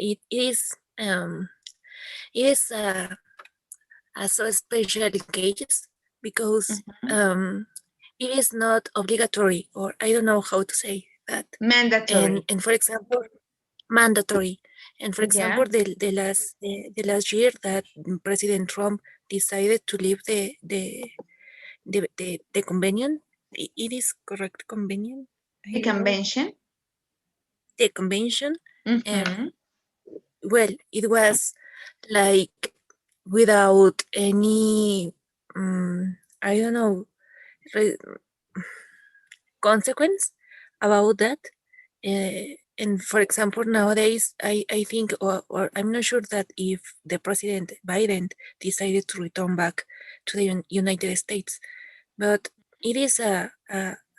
it is so special cases because it is not obligatory, or I don't know how to say that. Mandatory. And for example, mandatory. And for example, the last year that President Trump decided to leave the convention. It is correct convention. The convention. The convention. Well, it was like without any, I don't know, consequence about that. And for example, nowadays, I think, or I'm not sure that if the President Biden decided to return back to the United States, but it is a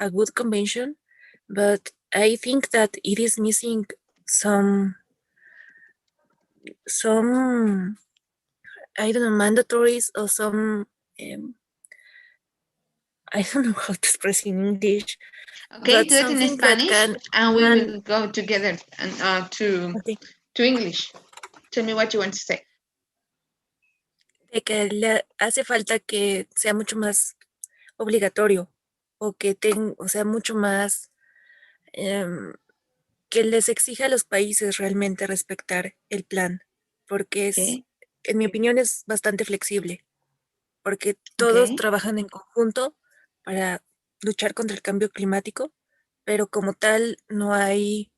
good convention, but I think that it is missing some I don't know, mandatories or some I don't know how to express in English. Okay, But do it in something that Spanish, can and we will go together and to English. Tell me what you want to say. De que le hace falta que sea mucho más obligatorio o que o sea mucho más que les exija a los países realmente respetar el plan, porque es, en mi opinión, es bastante flexible, porque todos trabajan en conjunto para luchar contra el cambio climático, pero como tal no hay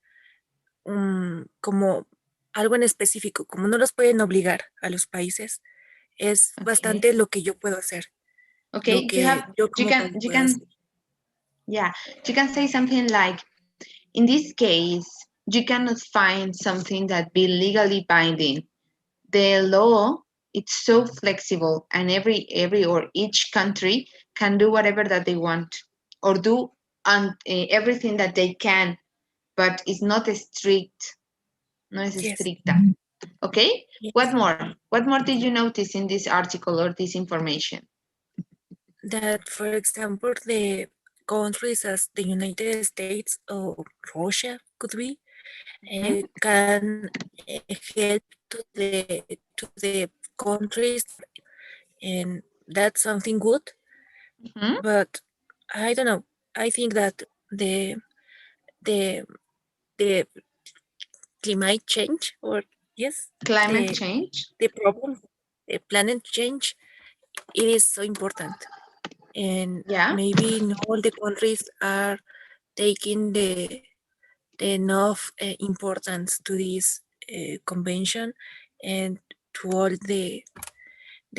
como algo en específico, como no los pueden obligar a los países, es bastante lo que yo puedo hacer. Okay, lo que yo como país puedo hacer. Yeah, you can say something like, in this case, you cannot find something that be legally binding. The law, it's so flexible, and every or each country can do whatever that they want or do everything that they can, but it's not strict. No es estricta. Okay? Yes. What more? What more did you notice in this article or this information? That, for example, the countries as the United States or Russia could be, can help to the countries, and that's something good. But I don't know. I think that the climate change, or climate change, the problem, the planet change, it is so important, and maybe not all the countries are taking the enough importance to this convention and to all the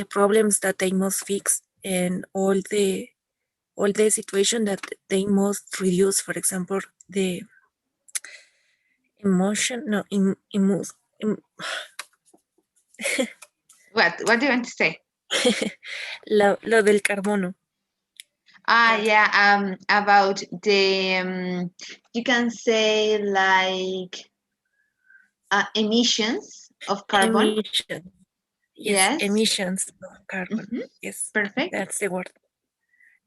problems that they must fix, and all the situation that they must reduce. For example, the emotion, no, what do you want to say? lo del carbono. Yeah, about the you can say like emissions of carbon. Yes, emissions of carbon. Yes, perfect. That's the word,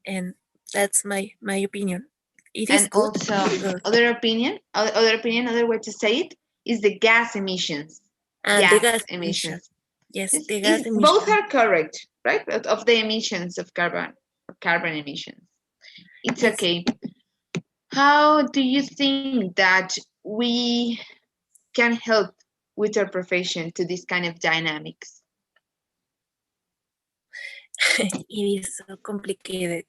and that's my opinion. It and is good. Also, other opinion, other way to say it is the gas emissions. And the gas emissions. Yes, the gas emissions. Both are correct, right? Of the emissions of carbon emissions. It's okay. How do you think that we can help with our profession to this kind of dynamics? It is so complicated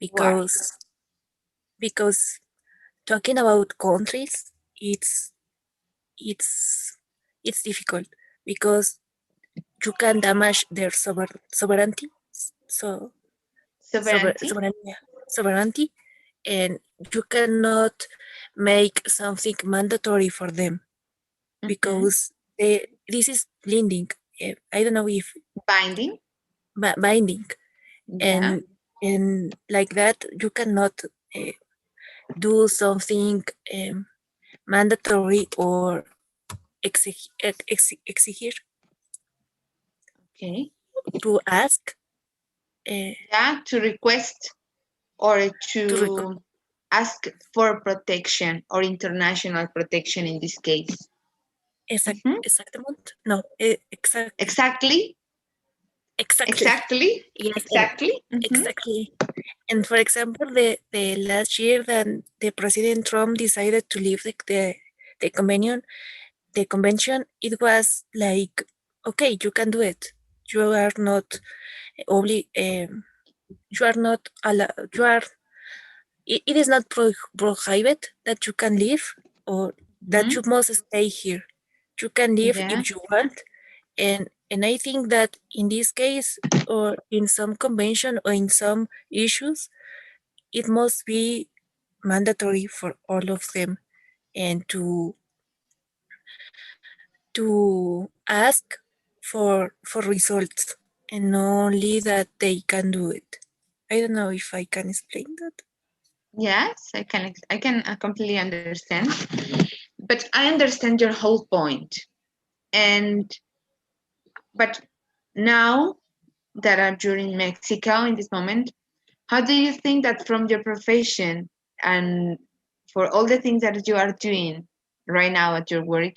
because talking about countries, it's difficult because you can damage their sovereignty. So sovereignty, and you cannot make something mandatory for them because this is blinding. I don't know if binding, and like that you cannot do something mandatory or exigir. Okay. To ask. To request or to ask for protection or international protection in this case. Exactamente. No, Exactly. exactly. Exactly. Yes, and Exactly. exactly. And for example, the last year that the President Trump decided to leave the convention, it was like, okay, you can do it. You are not only you are not allowed. It is not prohibited that you can leave or that you must stay here. You can leave Yeah. if you want, and I think that in this case or in some convention or in some issues, it must be mandatory for all of them and to ask for results and only that they can do it. I don't know if I can explain that. Yes, I can completely understand. But I understand your whole point. And but now that you're in Mexico in this moment, how do you think that from your profession and for all the things that you are doing right now at your work,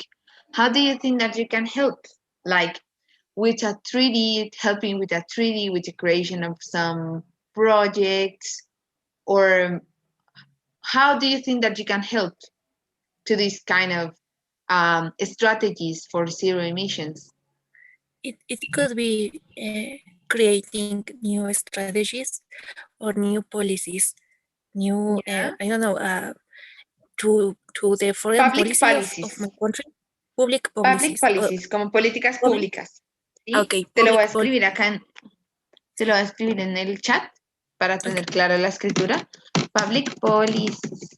how do you think that you can help? Like with a 3D, helping with a 3D, with the creation of some projects, or how do you think that you can help to this kind of strategies for zero emissions? It could be creating new strategies or new policies, new Yeah. I don't know to the foreign Public policy of my policies. country, public Public policies. policies, como políticas Public, públicas. ¿Sí? okay, Te lo voy a public escribir acá, te lo voy a escribir en el chat para tener okay. clara la escritura. Public policies.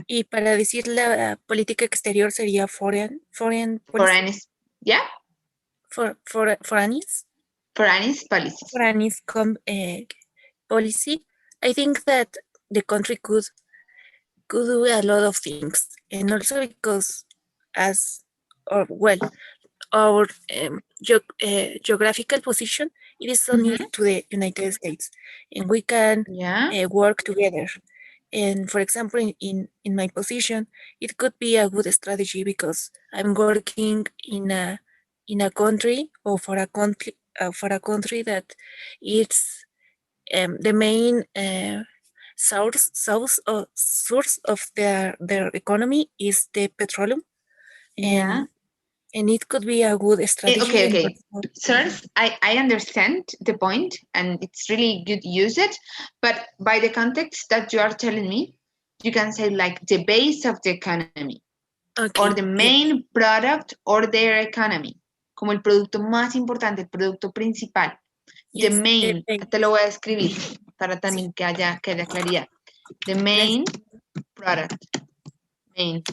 Y para decir la política exterior sería foreign policy, Foreign, yeah? foreign Foreign policies. policy. I think that the country could do a lot of things, and also because as or well our geographical position, it is so near to the United States, and we can Yeah. work together. And for example, in my position, it could be a good strategy because I'm working in a country or for a country that it's the main source of their economy is the petroleum, Yeah. and it could be a good strategy. Okay, And okay. Sirs, I understand the point and it's really good usage, but by the context that you are telling me, you can say like the base of the economy or the okay, yes, main product or their economy, como el producto más importante, el producto principal. The yes, main, te lo voy a escribir para sí, también que haya claridad. The gracias. main product, main,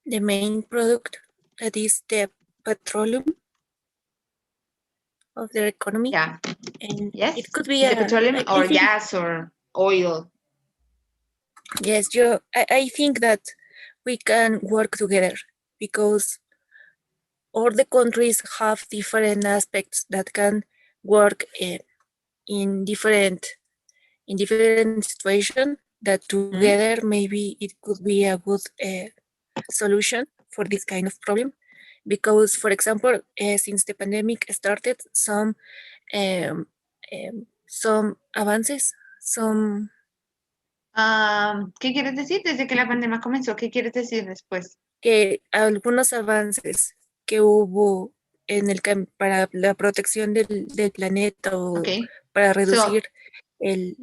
The main product that is the petroleum of their economy, yeah, and it yes, could be the petroleum I or think gas or oil. yes, I think that we can work together because all the countries have different aspects that can work in different situation that Mhm. together maybe it could be a good solution for this kind of problem because for example since the pandemic started um, some avances, some ¿Qué quieres decir desde que la pandemia comenzó? ¿Qué quieres decir después? que algunos avances que hubo para la protección del planeta o Okay, para so reducir el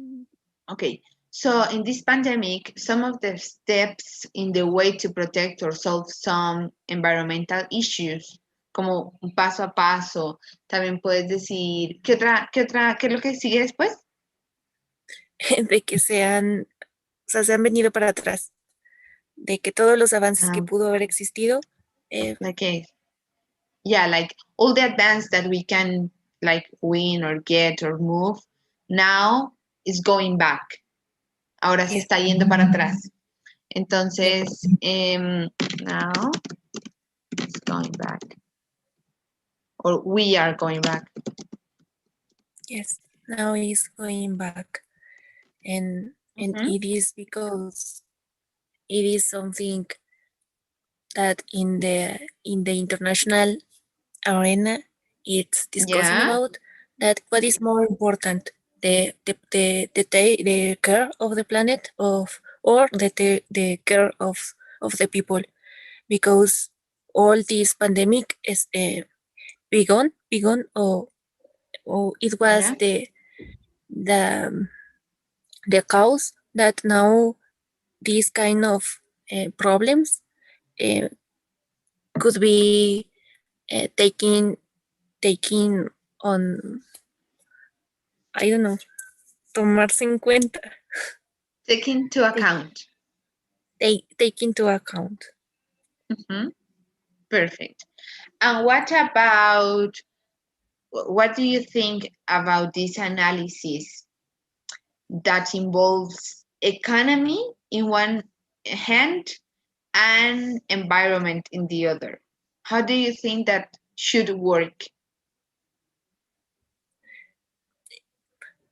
okay, so in this pandemic, some of the steps in the way to protect or solve some environmental issues, como un paso a paso, también puedes decir, qué es lo que sigue después? de que o sea, se han venido para atrás, de que todos los avances que Ah, pudo haber existido, like, yeah, like all the advance that we can like win or get or move, now is going back. Ahora se yes, está yendo para atrás. yes, Entonces, now it's going back. Or we are going back. yes, now he's going back, and Mhm. it is because it is something that in the international arena it's discussing Yeah. about, that what is more important, the care of the planet of, or the care of the people, because all this pandemic is begun, or it was Yeah. the the cause that now these kind of problems uh, could be taking on, I don't know, tomarse en cuenta, Take into take, account. take into account. Mm-hmm. Perfect. And what do you think about this analysis that involves economy in one hand and environment in the other? How do you think that should work?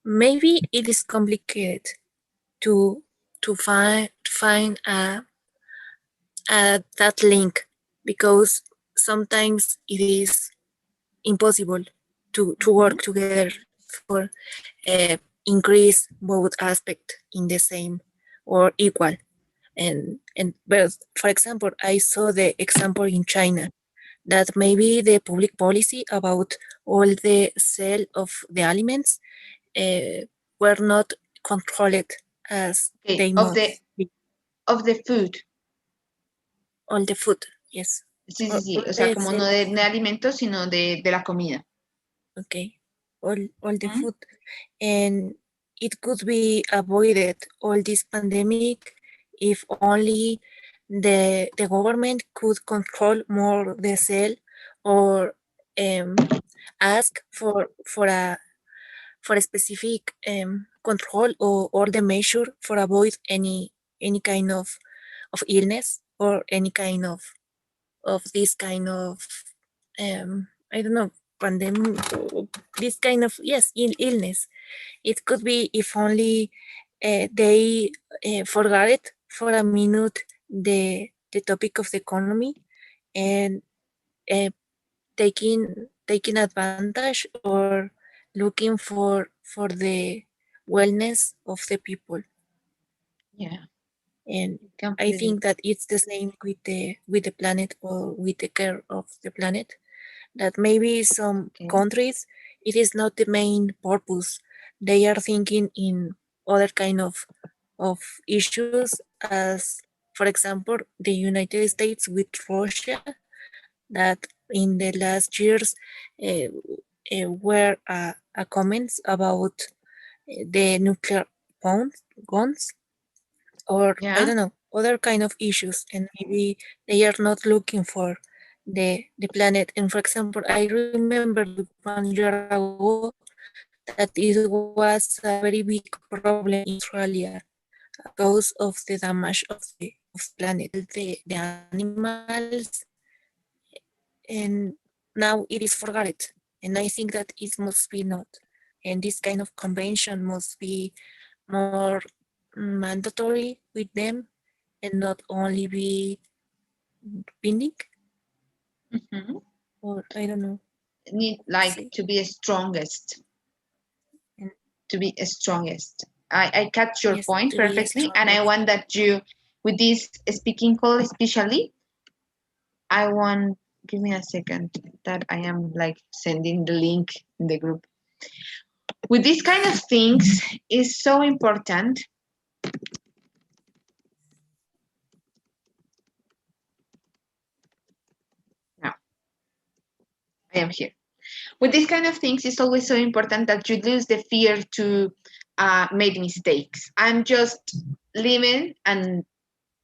Maybe it is complicated to find that link, because sometimes it is impossible to Mm-hmm. work together for increase both aspect in the same or equal. And well, for example, I saw the example in China that maybe the public policy about all the sale of the aliments uh, were not controlled as Okay, they must be. of the food. All the food, yes, Sí, sí, sí. all O sea, the como no sale of, de alimentos, sino de la comida. okay, all the Mm-hmm. food, and it could be avoided all this pandemic if only the government could control more the sale, or ask for a specific control, or the measure for avoid any kind of illness, or any kind of this kind of I don't know, pandemic, this kind of, yes, illness. It could be if only they forgot it for a minute, the topic of the economy, and uh, taking advantage, or looking for the wellness of the people. Yeah, And I completely. think that it's the same with the planet, or with the care of the planet, that maybe some Okay. countries it is not the main purpose. They are thinking in other kind of issues, as for example the United States with Russia, that in the last years uh, were comments about the nuclear guns, or I Yeah. don't know, other kind of issues, and maybe they are not looking for the planet. And for example, I remember that 1 year ago that it was a very big problem in Australia, because of the damage of the planet, the animals, and now it is forgotten. And I think that it must be not. And this kind of convention must be more mandatory with them, and not only be binding, Mm-hmm. or I don't know, Need like say. to be strongest. And To be strongest. I catch your yes, point to be perfectly, and I strongest. want that you, with this speaking call especially, I want. Give me a second. That I am like sending the link in the group. With these kind of things, is so important. Now I am here. With these kind of things, it's always so important that you lose the fear to make mistakes. I'm just living and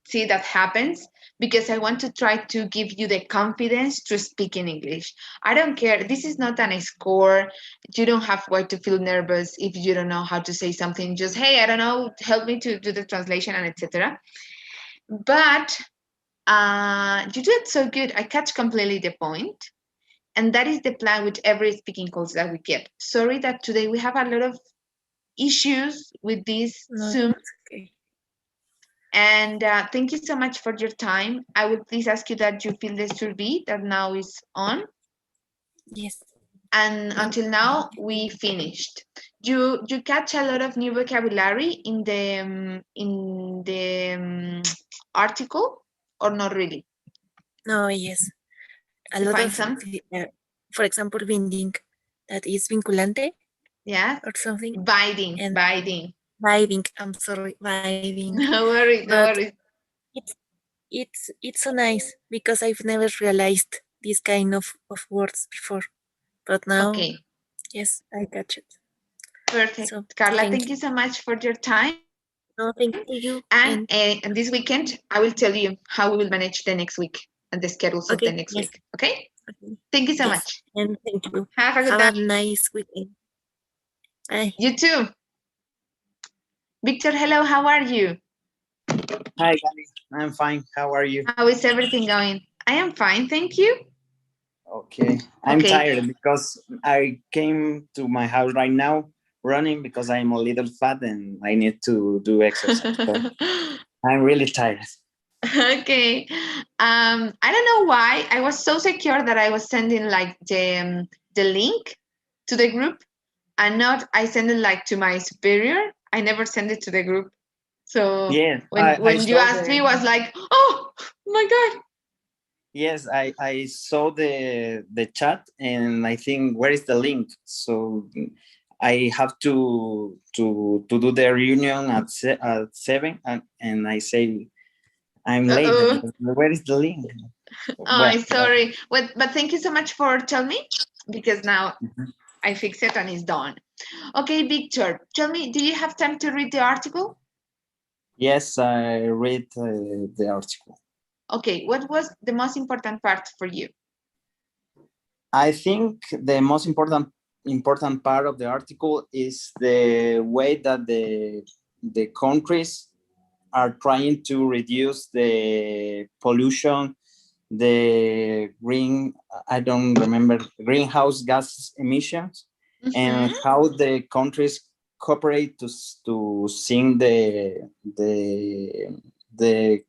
see that happens because I want to try to give you the confidence to speak in English. I don't care. This is not an score. You don't have why to feel nervous if you don't know how to say something. Just, hey, I don't know, help me to do the translation and etc. But you do it so good. I catch completely the point. And that is the plan with every speaking course that we get. Sorry that today we have a lot of issues with this No, Zoom. it's okay. And thank you so much for your time. I would please ask you that you fill the survey that now is on. Yes. And until now, we finished. You catch a lot of new vocabulary in the article, or not really? No, yes. A You lot find of, some? for example, binding, that is vinculante Yeah. or something. Binding, And binding. binding, I'm sorry, binding. No worries, no But worries. it's so nice because I've never realized this kind of words before. But now, Okay, yes, I catch it. perfect. So Carla, thank thank you. you so much for your time. No, thank you to you. And this weekend, I will tell you how we will manage the next week and the schedules of the Okay, next yes, week. Okay? okay, Thank you so yes, much. and thank you. Have a good Have a time. nice weekend. Bye. You too. Victor, hello, how are you? Hi, Gally. I'm fine. How are you? How is everything going? I am fine, thank you. Okay. I'm Okay. tired because I came to my house right now running because I'm a little fat and I need to do exercise. So I'm really tired. Okay. I don't know why I was so secure that I was sending like the link to the group, and not I send it like to my superior. I never send it to the group. So Yes, I when you saw asked me, it was like, oh my god. yes, I saw the chat and I think where is the link? So I have to do the reunion at 7 and I say I'm late. Uh-oh. Where is the link? Oh, Well, I'm sorry. But thank you so much for telling me, because now I fix it and it's done. Okay, Victor, tell me, do you have time to read the article? yes, I read the article. Okay, what was the most important part for you? I think the most important part of the article is the way that the countries are trying to reduce the pollution, the I don't remember, greenhouse gas emissions, and how the countries cooperate to sink the the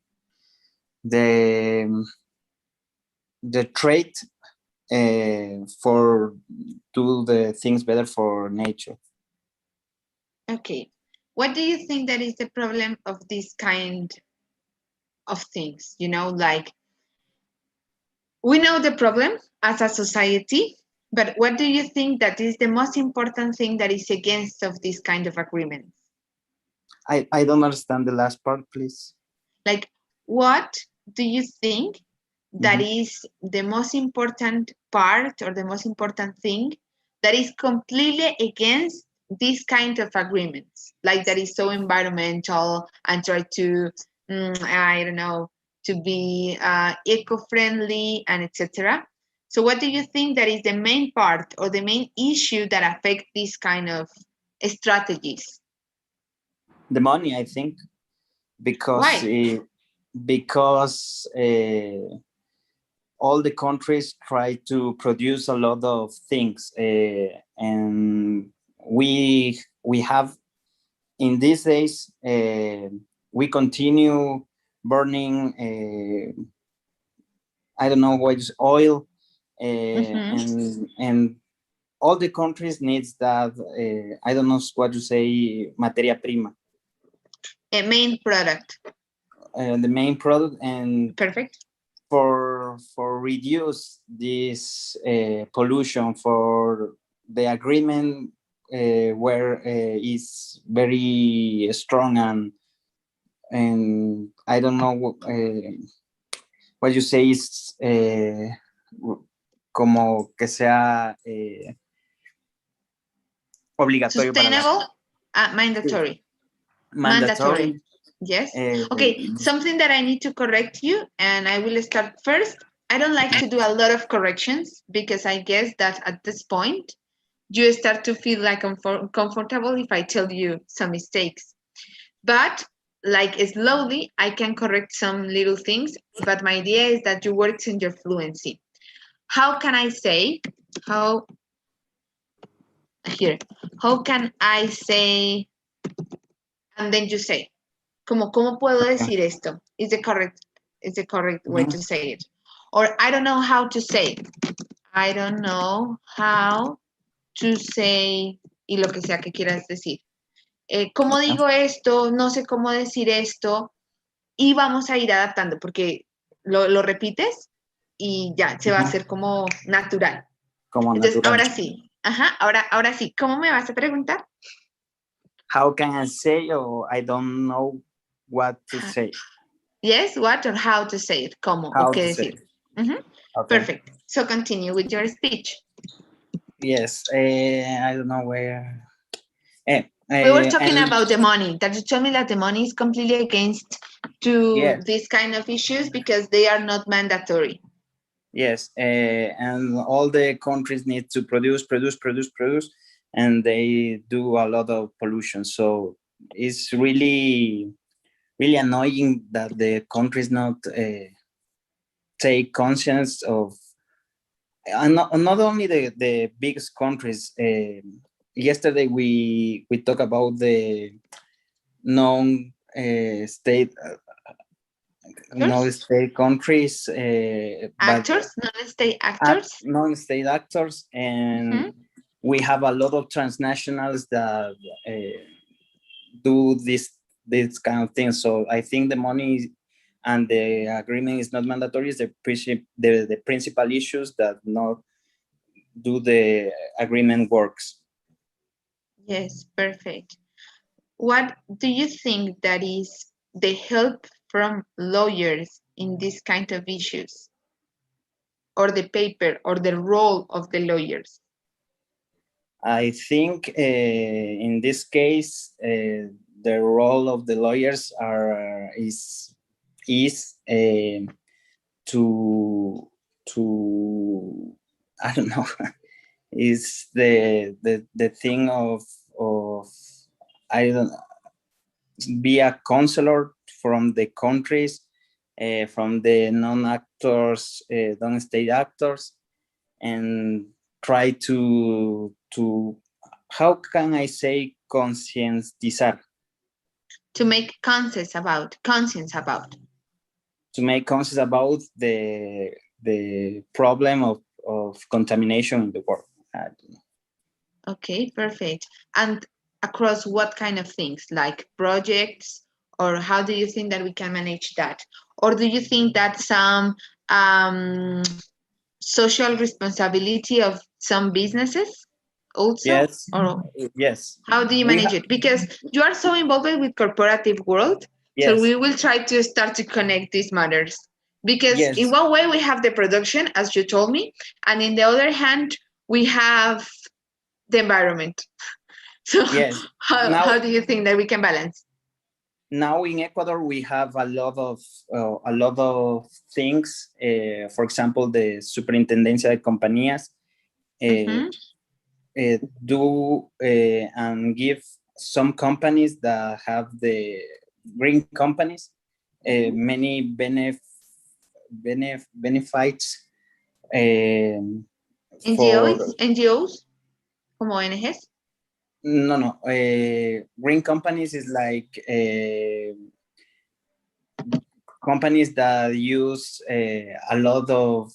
the trade for do the things better for nature. Okay. What do you think that is the problem of this kind of things? Like, we know the problem as a society, but what do you think that is the most important thing that is against of this kind of agreements? I don't understand the last part, please. Like, what do you think that is the most important part, or the most important thing that is completely against this kind of agreements, like that is so environmental and try to, I don't know, to be eco-friendly and etc. So what do you think that is the main part or the main issue that affect these kind of strategies? The money, I think, because Why? because all the countries try to produce a lot of things, and we have in these days we continue burning I don't know what is oil, and all the countries needs that I don't know what to say, materia prima, A main product. the main product, and Perfect. for reduce this pollution, for the agreement where is very strong, and I don't know what you say is como que sea obligatorio para la Sustainable, mandatory. mandatory. Yes. Okay, something that I need to correct you, and I will start first. I don't like to do a lot of corrections because I guess that at this point you start to feel like comfortable if I tell you some mistakes. But like slowly, I can correct some little things. But my idea is that you work in your fluency. How can I say? How here? How can I say? And then you say, ¿Cómo puedo decir esto? Is the correct way to say it. Or I don't know how to say it. I don't know how to say, y lo que sea que quieras decir. ¿Cómo digo esto? No sé cómo decir esto. Y vamos a ir adaptando porque lo repites y ya se va a hacer como natural. Entonces, ahora sí. Ahora sí. ¿Cómo me vas a preguntar? How can I say, or I don't know what to say? Yes, what or how to say it. ¿Cómo o qué decir? Okay. Perfect. So continue with your speech. Yes, I don't know where. We were talking about the money. That you told me that the money is completely against to these kind of issues because they are not mandatory. Yes, and all the countries need to produce, and they do a lot of pollution. So it's really annoying that the countries not take conscience of, not only the biggest countries. Yesterday we talked about the non-state non-state countries, actors, non-state actors, non-state actors, and we have a lot of transnationals that do this kind of thing. So I think the money and the agreement is not mandatory. Is the principal issues that not do the agreement works. Yes, perfect. What do you think that is the help from lawyers in this kind of issues, or the paper, or the role of the lawyers? I think in this case, the role of the lawyers is to I don't know, is the thing of I don't be a counselor from the countries, from the non-actors, non-state actors, and try to how can I say conscientizar? To make conscience about. To make conscience about the problem of contamination in the world. Okay, perfect. And across what kind of things, like projects, or how do you think that we can manage that? Or do you think that some social responsibility of some businesses also? Yes. Or yes. How do you manage it? Because you are so involved with corporative world, so we will try to start to connect these matters. Because in one way we have the production, as you told me, and in the other hand, we have the environment. So how do you think that we can balance? Now in Ecuador, we have a lot of things. For example, the Superintendencia de Compañías do and give some companies that have the green companies many benefits. NGOs, como ONGs. No. Green companies is like companies that use a lot of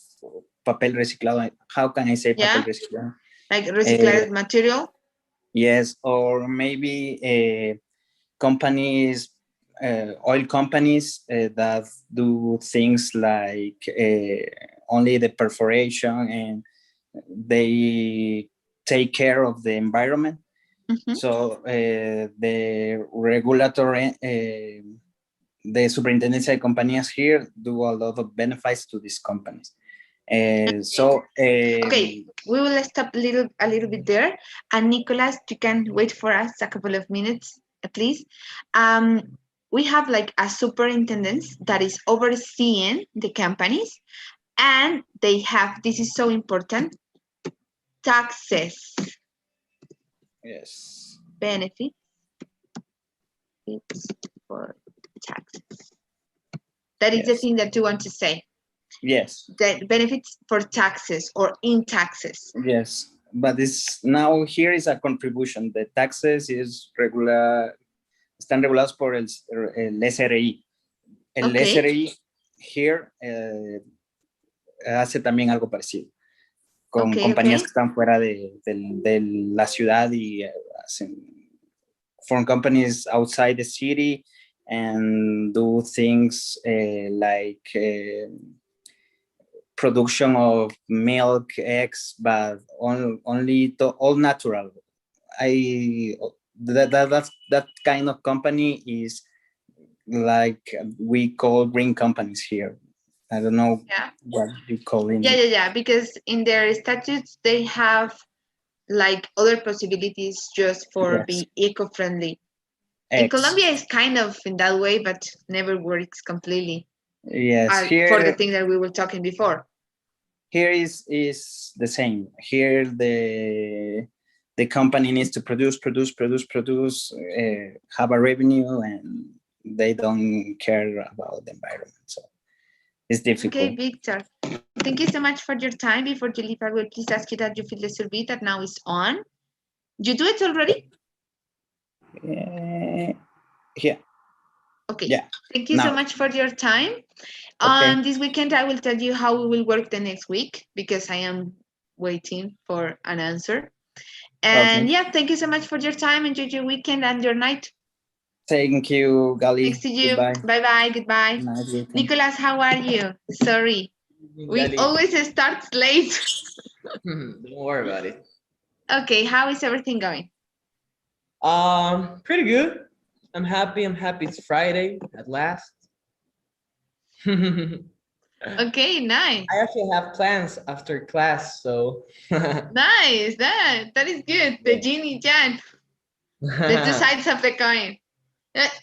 papel reciclado. How can I say papel reciclado? Like recycled material? Yes, or maybe companies, oil companies that do things like only the perforation, and they take care of the environment. So the regulator, the Superintendencia de Compañías here do a lot of benefits to these companies. Okay, we will stop a little bit there. And Nicolas, you can wait for us a couple of minutes, please. We have like a superintendent that is overseeing the companies, and they have, this is so important, taxes. Yes. Benefits for taxes. That is the thing that you want to say. Yes. The benefits for taxes or in taxes. Yes, but this now here is a contribution. The taxes is regular están regulados por el SRI. El SRI here hace también algo parecido con compañías que están fuera de la ciudad y hacen form companies outside the city and do things like production of milk, eggs, but only all natural. That kind of company is like we call green companies here. I don't know what you call it. Yeah. Because in their statutes, they have like other possibilities just for be eco-friendly. In Colombia, it's kind of in that way, but never works completely. Yes, here for the thing that we were talking before. Here is the same. Here the company needs to produce, have a revenue, and they don't care about the environment. So it's difficult. Okay, Victor. Thank you so much for your time. Before you leave, I will please ask you that you fill the survey that now is on. You do it already? Yeah. Okay. Yeah. Thank you so much for your time. This weekend, I will tell you how we will work the next week because I am waiting for an answer. And yeah, thank you so much for your time. Enjoy your weekend and your night. Thank you, Gali. Thanks to you. Bye-bye. Goodbye. Nicholas, how are you? Sorry. We always start late. Don't worry about it. Okay, how is everything going? Pretty good. I'm happy it's Friday at last. Okay, nice. I actually have plans after class, so nice. That is good. The yin and yang. The two sides of the coin.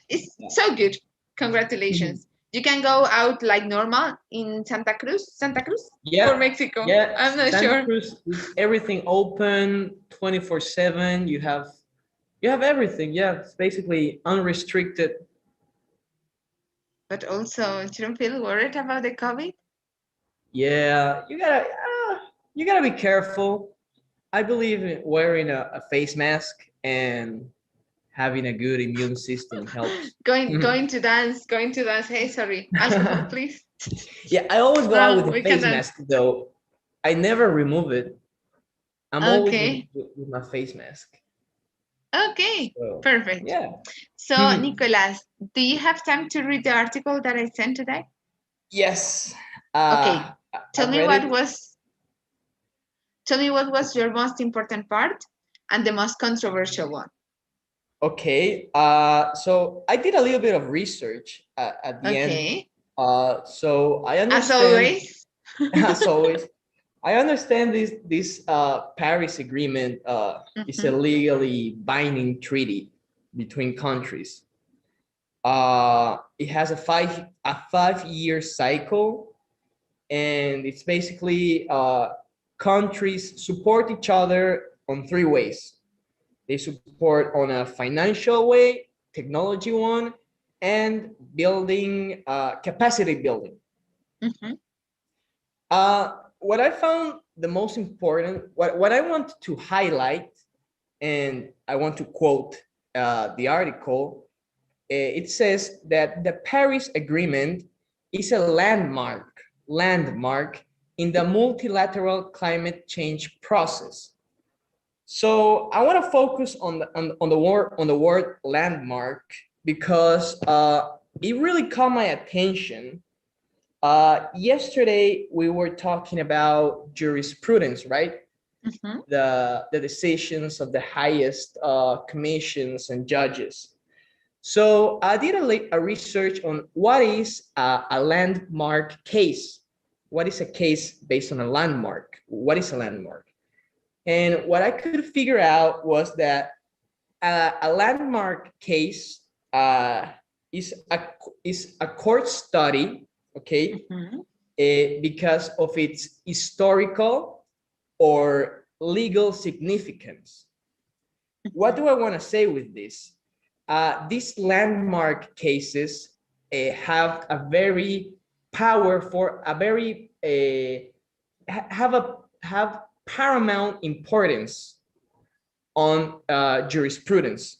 It's so good. Congratulations. You can go out like normal in Santa Cruz or Mexico. Yeah, I'm not Santa sure. Cruz is everything open 24/7. You have everything. Yeah, it's basically unrestricted. But also, you don't feel worried about the COVID? Yeah, you gotta be careful. I believe in wearing a face mask and having a good immune system helps. Going to dance. Hey, sorry, alcohol, please. Yeah, I always go out with a face mask though. I never remove it. I'm always with my face mask. Okay, so, perfect. Yeah. So, Nicolas, do you have time to read the article that I sent today? Yes. Okay. Tell me what was your most important part and the most controversial one. Okay. So I did a little bit of research at the end. So I understand. As always. I understand this Paris Agreement is a legally binding treaty between countries. It has a 5-year cycle, and it's basically countries support each other on 3 ways. They support on a financial way, technology one, and building capacity building. What I found the most important, what I want to highlight, and I want to quote the article, it says that the Paris Agreement is a landmark in the multilateral climate change process. So I want to focus on the word landmark because it really caught my attention. Yesterday we were talking about jurisprudence, right? The decisions of the highest commissions and judges. So I did a research on what is a landmark case. What is a case based on a landmark? What is a landmark? And what I could figure out was that a landmark case is a court study, okay, because of its historical or legal significance. What do I want to say with this? These landmark cases have a very powerful, have paramount importance on jurisprudence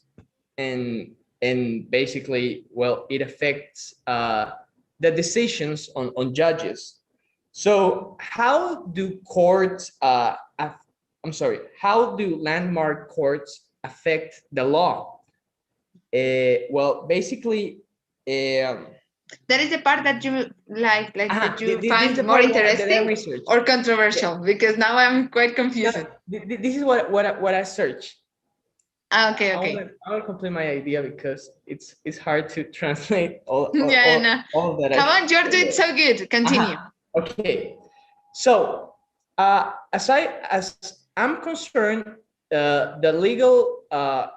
and and basically, well, it affects the decisions on judges. So how do courts, I'm sorry, how do landmark courts affect the law? Well, basically, that is the part that you like that you this is find the more part that I interesting researched. or controversial, because now I'm quite confused. This is what I searched. Okay. I want to complete my idea because it's hard to translate all that. Come on, George, it's so good. Continue. Okay, so as I'm concerned, the legal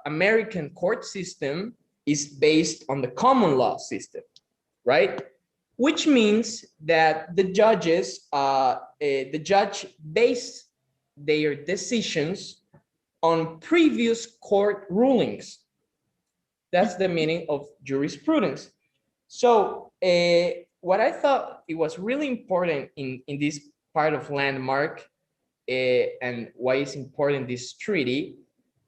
American court system is based on the common law system, right? Which means that the judge base their decisions on previous court rulings. That's the meaning of jurisprudence. So what I thought it was really important in this part of landmark, and why it's important, this treaty,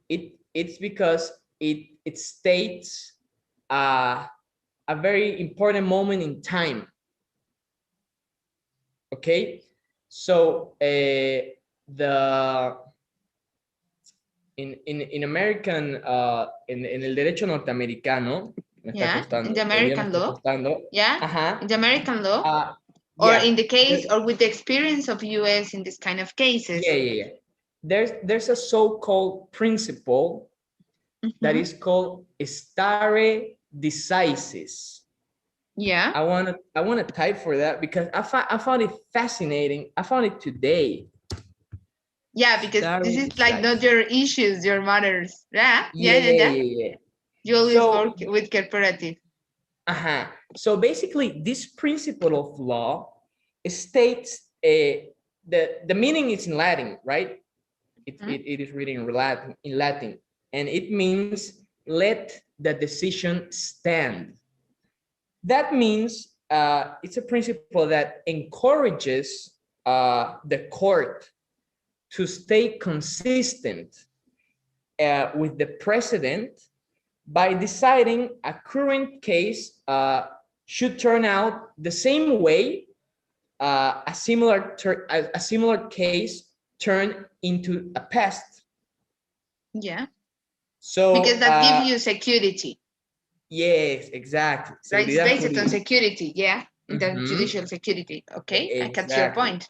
it's because it states a very important moment in time. Okay, so the in American in el derecho norteamericano, me está costando, in the American law, in the American law, or in the case, or with the experience of US in this kind of cases. Yeah. There's a so-called principle that is called stare decisis. Yeah. I want to type for that because I found it fascinating. I found it today. Yeah, because this is like not your issues, your matters. Yeah. You always work with cooperative. So basically, this principle of law states the meaning is in Latin, right? It is written in Latin, and it means let the decision stand. That means it's a principle that encourages the court to stay consistent with the precedent by deciding a current case should turn out the same way a similar case turned into a past. Yeah. So because that gives you security. Yes, exactly. Right, it's based on security, yeah, the judicial security. Okay, exactly. I catch your point.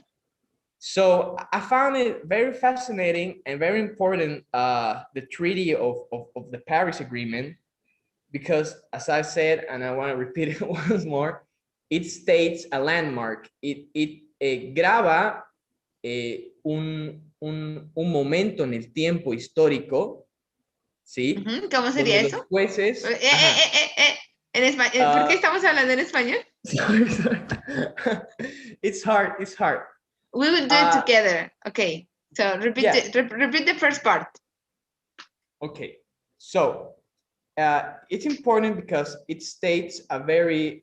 So I found it very fascinating and very important, the treaty of the Paris Agreement, because as I said, and I want to repeat it once more, it states a landmark. It graba un momento en el tiempo histórico, ¿sí? ¿Cómo sería eso? Los jueces... En español. ¿Por qué estamos hablando en español? Sorry. It's hard. We will do it together. Okay. So repeat the first part. Okay. So it's important because it states a very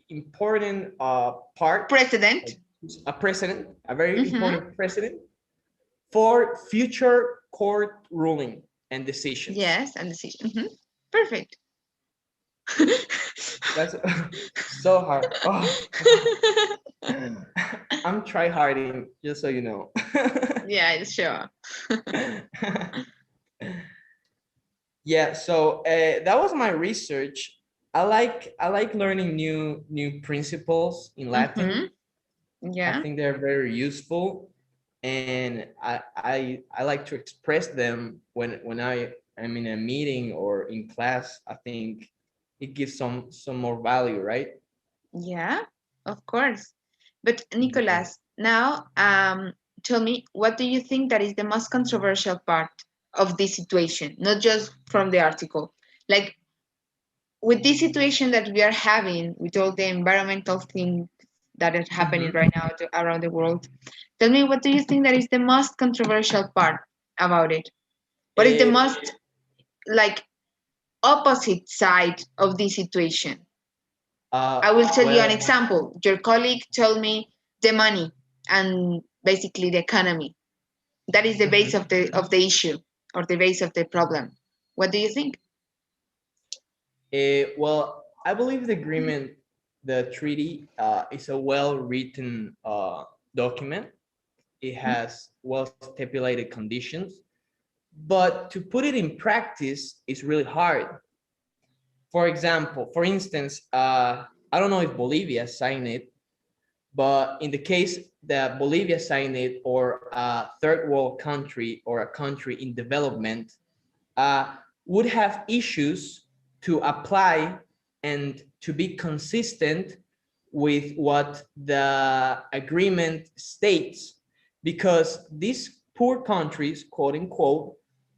important part. Precedent. A very important precedent for future court ruling and decisions. Yes, and decision. Perfect. That's so hard. I'm try-harding, just so you know. Yeah, sure. Yeah, so that was my research. I like learning new principles in Latin. Yeah, I think they're very useful, and I like to express them when I am in a meeting or in class. I think it gives some more value, right? Yeah, of course. But Nicolas, now tell me, what do you think that is the most controversial part of this situation? Not just from the article, like with this situation that we are having, with all the environmental things that are happening right now around the world. Tell me, what do you think that is the most controversial part about it? What is the most like opposite side of this situation? I will tell you an example. Your colleague told me the money and basically the economy. That is the base of the issue or the base of the problem. What do you think? Well, I believe the agreement, the treaty, is a well-written document. It has well-stipulated conditions, but to put it in practice is really hard. For example, for instance, I don't know if Bolivia signed it, but in the case that Bolivia signed it, or a third world country or a country in development, uh, would have issues to apply and to be consistent with what the agreement states, because these poor countries, quote unquote,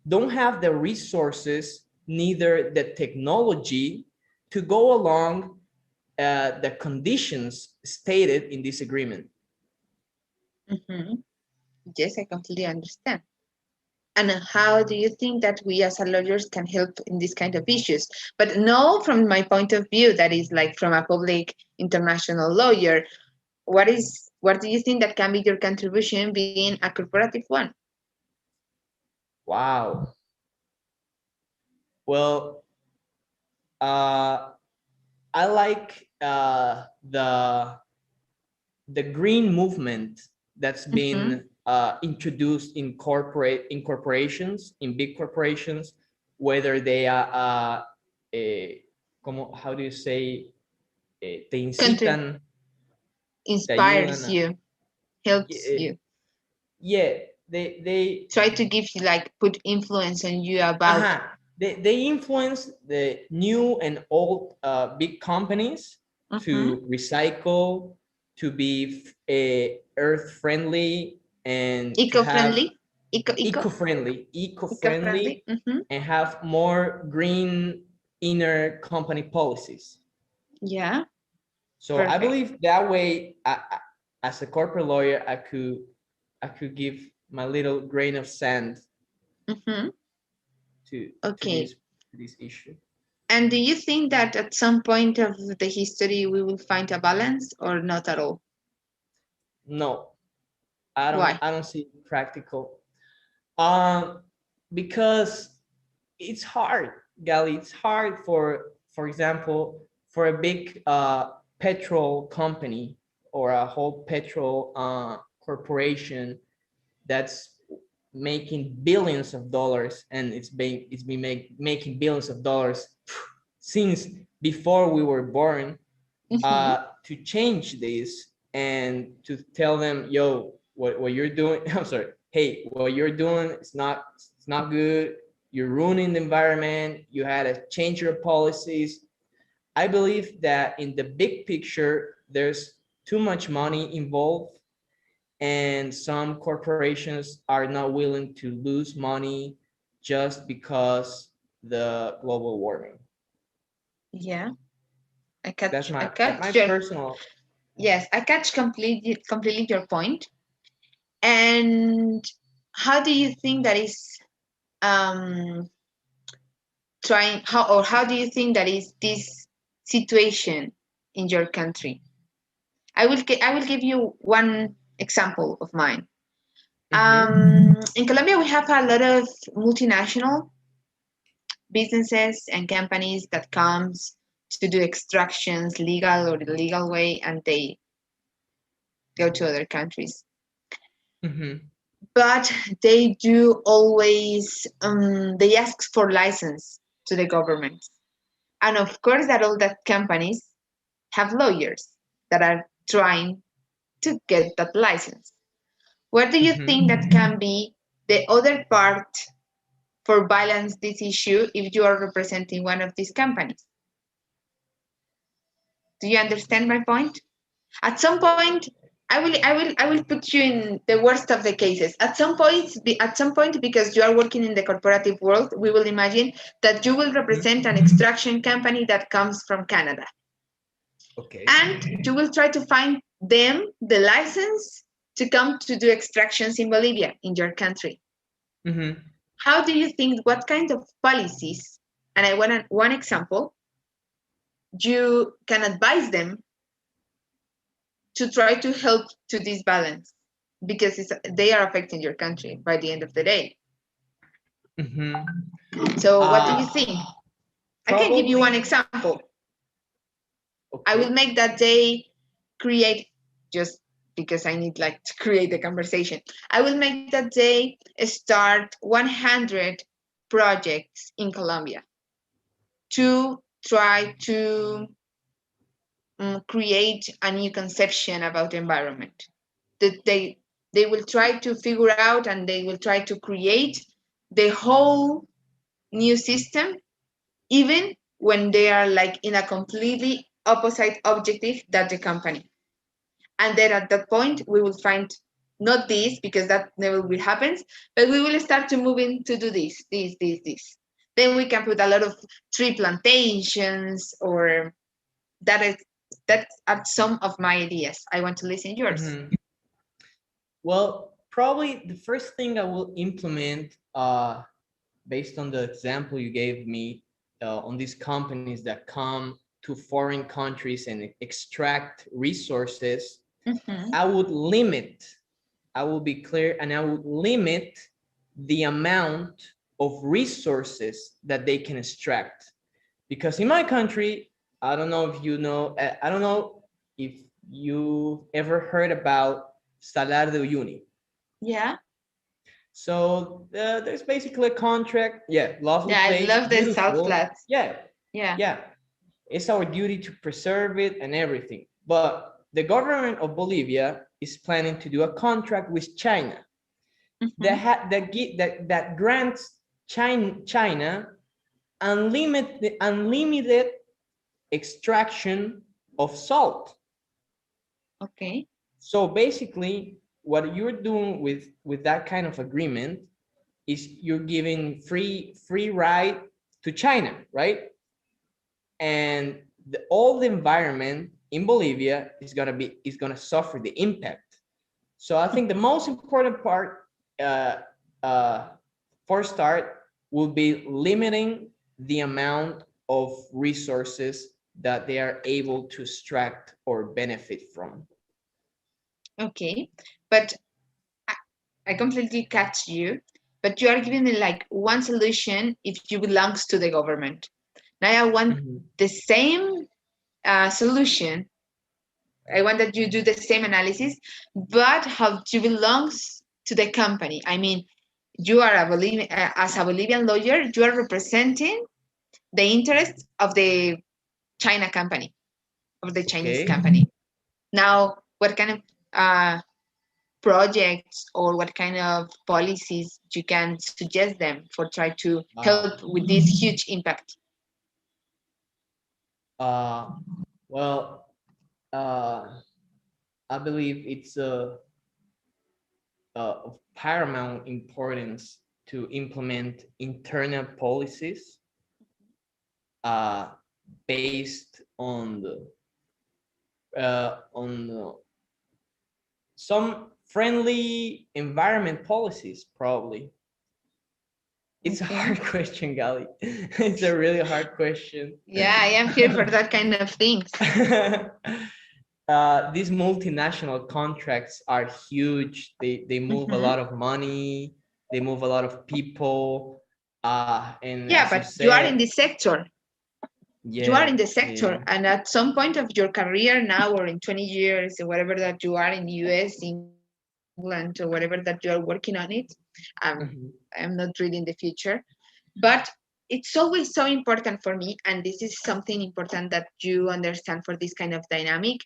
don't have the resources, neither the technology to go along the conditions stated in this agreement. Yes, I completely understand. And how do you think that we as lawyers can help in this kind of issues? But no, from my point of view, that is like from a public international lawyer, what do you think that can be your contribution being a corporative one? Wow. Well, I like the green movement that's been introduced in corporations, in big corporations, whether they are how do you say, te Country incitan, te ayudan inspires a, you, helps yeah, you, yeah, they try to give you like put influence on you about. they influence the new and old big companies to recycle, to be earth friendly, and to have Eco-friendly, eco eco-friendly, eco-friendly. and have more green inner company policies. Yeah, So I perfect. believe that way, as a corporate lawyer, I could give my little grain of sand to Okay. this issue. And do you think that at some point of the history we will find a balance or not at all? No, I don't Why? I don't see it practical. Um, because it's hard, Gali. It's hard for example, for a big petrol company or a whole petrol corporation that's making billions of dollars, and making billions of dollars since before we were born, to change this and to tell them, yo, what you're doing, I'm sorry, hey, what you're doing it's not good. You're ruining the environment. You had to change your policies. I believe that in the big picture, there's too much money involved, and some corporations are not willing to lose money just because the global warming. Yeah, That's I my catch your personal. yes, I catch completely your point. And how do you think that is um how do you think that is this situation in your country? I will give you one example of mine. In Colombia, we have a lot of multinational businesses and companies that comes to do extractions legal or illegal way, and they go to other countries. But they do always they ask for license to the government, and of course that all that companies have lawyers that are trying to get that license. What do you think that can be the other part for balance this issue if you are representing one of these companies? Do you understand my point? At some point, I will put you in the worst of the cases. At some point, because you are working in the corporative world, we will imagine that you will represent an extraction company that comes from Canada. Okay. And you will try to find them the license to come to do extractions in Bolivia, in your country. How do you think, what kind of policies, and I want one example, you can advise them to try to help to this balance? Because they are affecting your country by the end of the day. So what do you think? I can give you one Probably. example. I will Okay. make that day create, just because I need like to create the conversation. I will make that day start 100 projects in Colombia to try to create a new conception about the environment. That they will try to figure out and they will try to create the whole new system, even when they are like in a completely opposite objective that the company. And then at that point, we will find not this, because that never will happen, but we will start to move in to do this. Then we can put a lot of tree plantations, or that is that are some of my ideas. I want to listen yours. Mhm. Well, probably the first thing I will implement, based on the example you gave me, on these companies that come to foreign countries and extract resources, Mm-hmm. I would limit, I will be clear, and I would limit the amount of resources that they can extract. Because in my country, I don't know if you know, I don't know if you ever heard about Salar de Uyuni. Yeah. So there's basically a contract. Yeah, lovely Yeah, I place, love the South beautiful. Flats. Yeah, Yeah. yeah. It's our duty to preserve it and everything. But the government of Bolivia is planning to do a contract with China Mm-hmm. that grants China unlimited extraction of salt. Okay. So basically, what you're doing with that kind of agreement is you're giving free ride to China, right? And all the environment in Bolivia is gonna suffer the impact. So I think the most important part, uh, uh, for start, will be limiting the amount of resources that they are able to extract or benefit from. Okay. But I, I completely catch you. But you are giving me like one solution if you belongs to the government. Now I want Mhm. the same solution. I want that you do the same analysis, but how you belongs to the company. I mean, you are as a Bolivian lawyer, you are representing the interests of the China company, of the Chinese Okay. company. Now, what kind of projects or what kind of policies you can suggest them for try to help Uh, with this huge impact? uh, well, uh, I believe it's of paramount importance to implement internal policies, uh, based on some friendly environment policies. Probably, it's a Okay. hard question, Gali. It's a really hard question. Yeah, I am here for that kind of things. These multinational contracts are huge. They move a Mhm. lot of money. They move a lot of people. And Yeah, as you but you are in said, this sector. You are yeah, in the yeah. sector, and at some point of your career now, or in 20 years, or whatever that you are in the US, England, or whatever that you are working on it, I'm Mhm, not reading the future, but it's always so important for me, and this is something important that you understand for this kind of dynamic.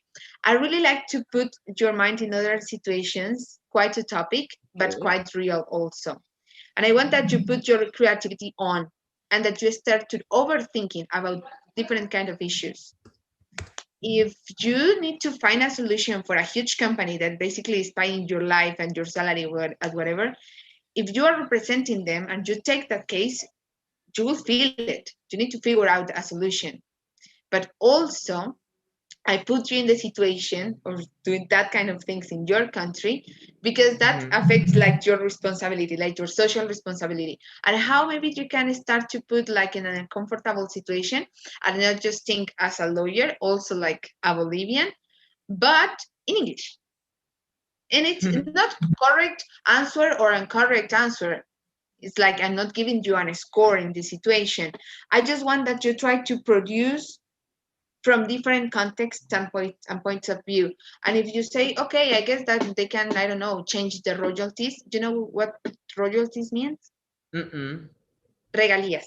I really like to put your mind in other situations, quite a topic, but okay. quite real also. And I want that you put your creativity on, and that you start to overthinking about different kind of issues. If you need to find a solution for a huge company that basically is paying your life and your salary at whatever, if you are representing them and you take that case, you will feel it. You need to figure out a solution. But also, I put you in the situation of doing that kind of things in your country, because that Mhm, affects like your responsibility, like your social responsibility, and how maybe you can start to put like in an uncomfortable situation, and not just think as a lawyer, also like a Bolivian, but in English. And it's mhm, not correct answer or incorrect answer. It's like I'm not giving you a score in this situation. I just want that you try to produce from different contexts and points of view. And if you say, okay, I guess that they can, I don't know, change the royalties. Do you know what royalties means? Regalías.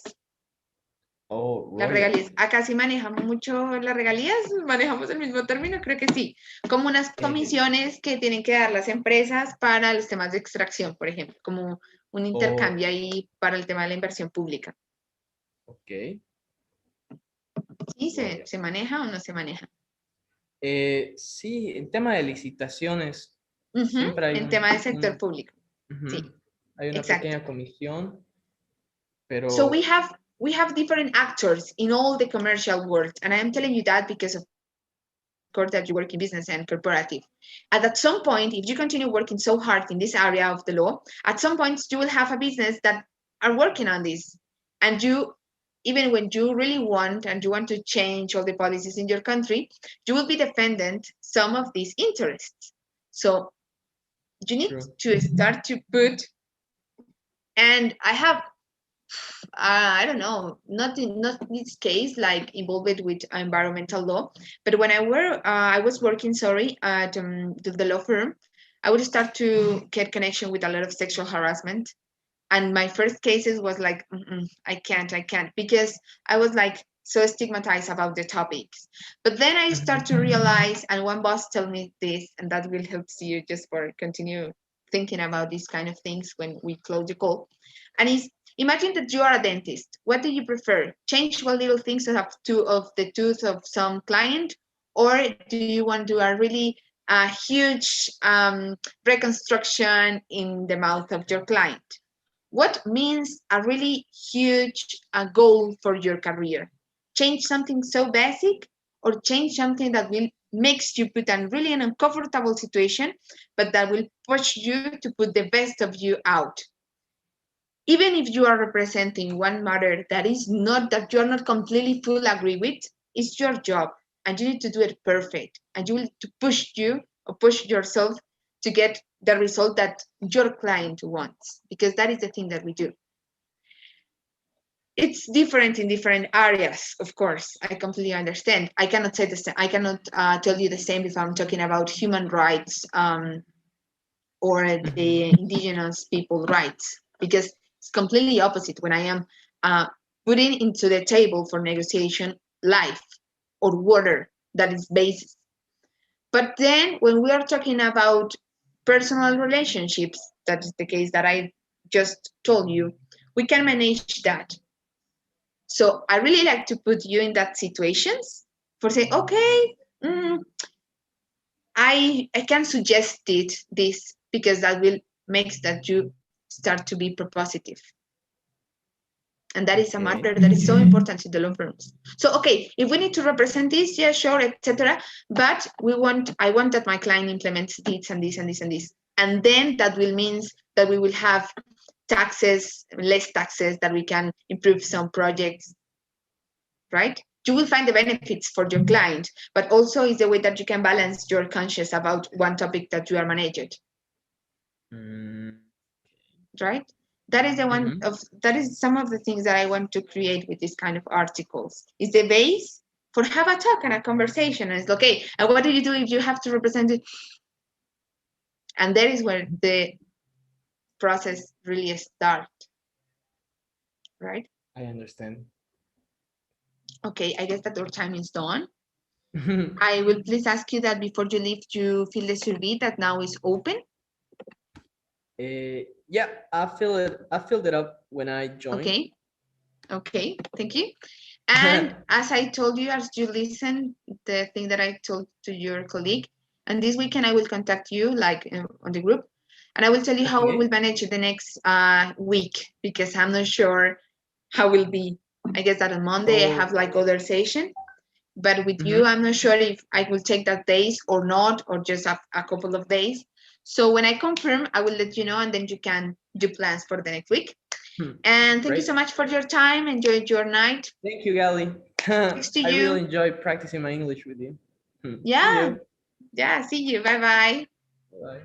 Oh, las regalías. Acá sí manejamos mucho las regalías, manejamos el mismo término, creo que sí. Como unas comisiones que tienen que dar las empresas para los temas de extracción, por ejemplo, como un intercambio ahí para el tema de la inversión pública. Ok. ¿Sí se maneja o no se maneja? Sí, en tema de licitaciones, siempre hay en tema del sector público. Sí. Hay una pequeña comisión, pero... So we have different actors in all the commercial world, and I am telling you that because of course that you work in business and corporative. And at some point, if you continue working so hard in this area of the law, at some point you will have a business that are working on this. And you, even when you really want and you want to change all the policies in your country, you will be defendant some of these interests. So you need to start to put, and I have I don't know, not in this case, like involved with environmental law, but when I was working, at the law firm, I would start to get connection with a lot of sexual harassment. And my first cases was like, I can't, because I was like so stigmatized about the topics. But then I start to realize, and one boss told me this, and that will help you just for continue thinking about these kind of things when we close the call. And is imagine that you are a dentist. What do you prefer? Change one little things of the tooth of some client, or do you want to do a really huge reconstruction in the mouth of your client? What means a really huge goal for your career? Change something so basic, or change something that will makes you put in really an uncomfortable situation, but that will push you to put the best of you out. Even if you are representing one matter that is not that you're not completely full agree with, it's your job and you need to do it perfect. And you will to push you or push yourself to get the result that your client wants, because that is the thing that we do. It's different in different areas, of course. I completely understand. I cannot say the same. I cannot tell you the same if I'm talking about human rights or the indigenous people rights, because it's completely opposite when I am putting into the table for negotiation life or water that is basis. But then when we are talking about personal relationships, that is the case that I just told you, we can manage that. So I really like to put you in that situations for say, okay, I can suggest this because that will makes that you start to be propositive. And that is a matter that is so important to the law firms. So, okay, if we need to represent this, yeah, sure, etc. But I want that my client implements this and this and this and this. And then that will means that we will have taxes, less taxes, that we can improve some projects, right? You will find the benefits for your client, but also is the way that you can balance your conscience about one topic that you are managing. Right? That is the one of that is some of the things that I want to create with this kind of articles. Is the base for have a talk and a conversation. And it's okay. And what do you do if you have to represent it? And that is where the process really starts. Right? I understand. Okay, I guess that our time is done. I will please ask you that before you leave, you fill the survey that now is open. Yeah, I filled it up when I joined. Okay, thank you. And as I told you, as you listen, the thing that I told to your colleague, and this weekend I will contact you like on the group, and I will tell you how we will manage the next week, because I'm not sure how will be. I guess that on Monday I have like other session, but with you, I'm not sure if I will take that days or not, or just a couple of days. So when I confirm, I will let you know, and then you can do plans for the next week. And thank you so much for your time. Enjoy your night. Thank you, Gali. Thanks to you. I really enjoy practicing my English with you. Yeah. See you. Yeah, see you. Bye-bye. Bye.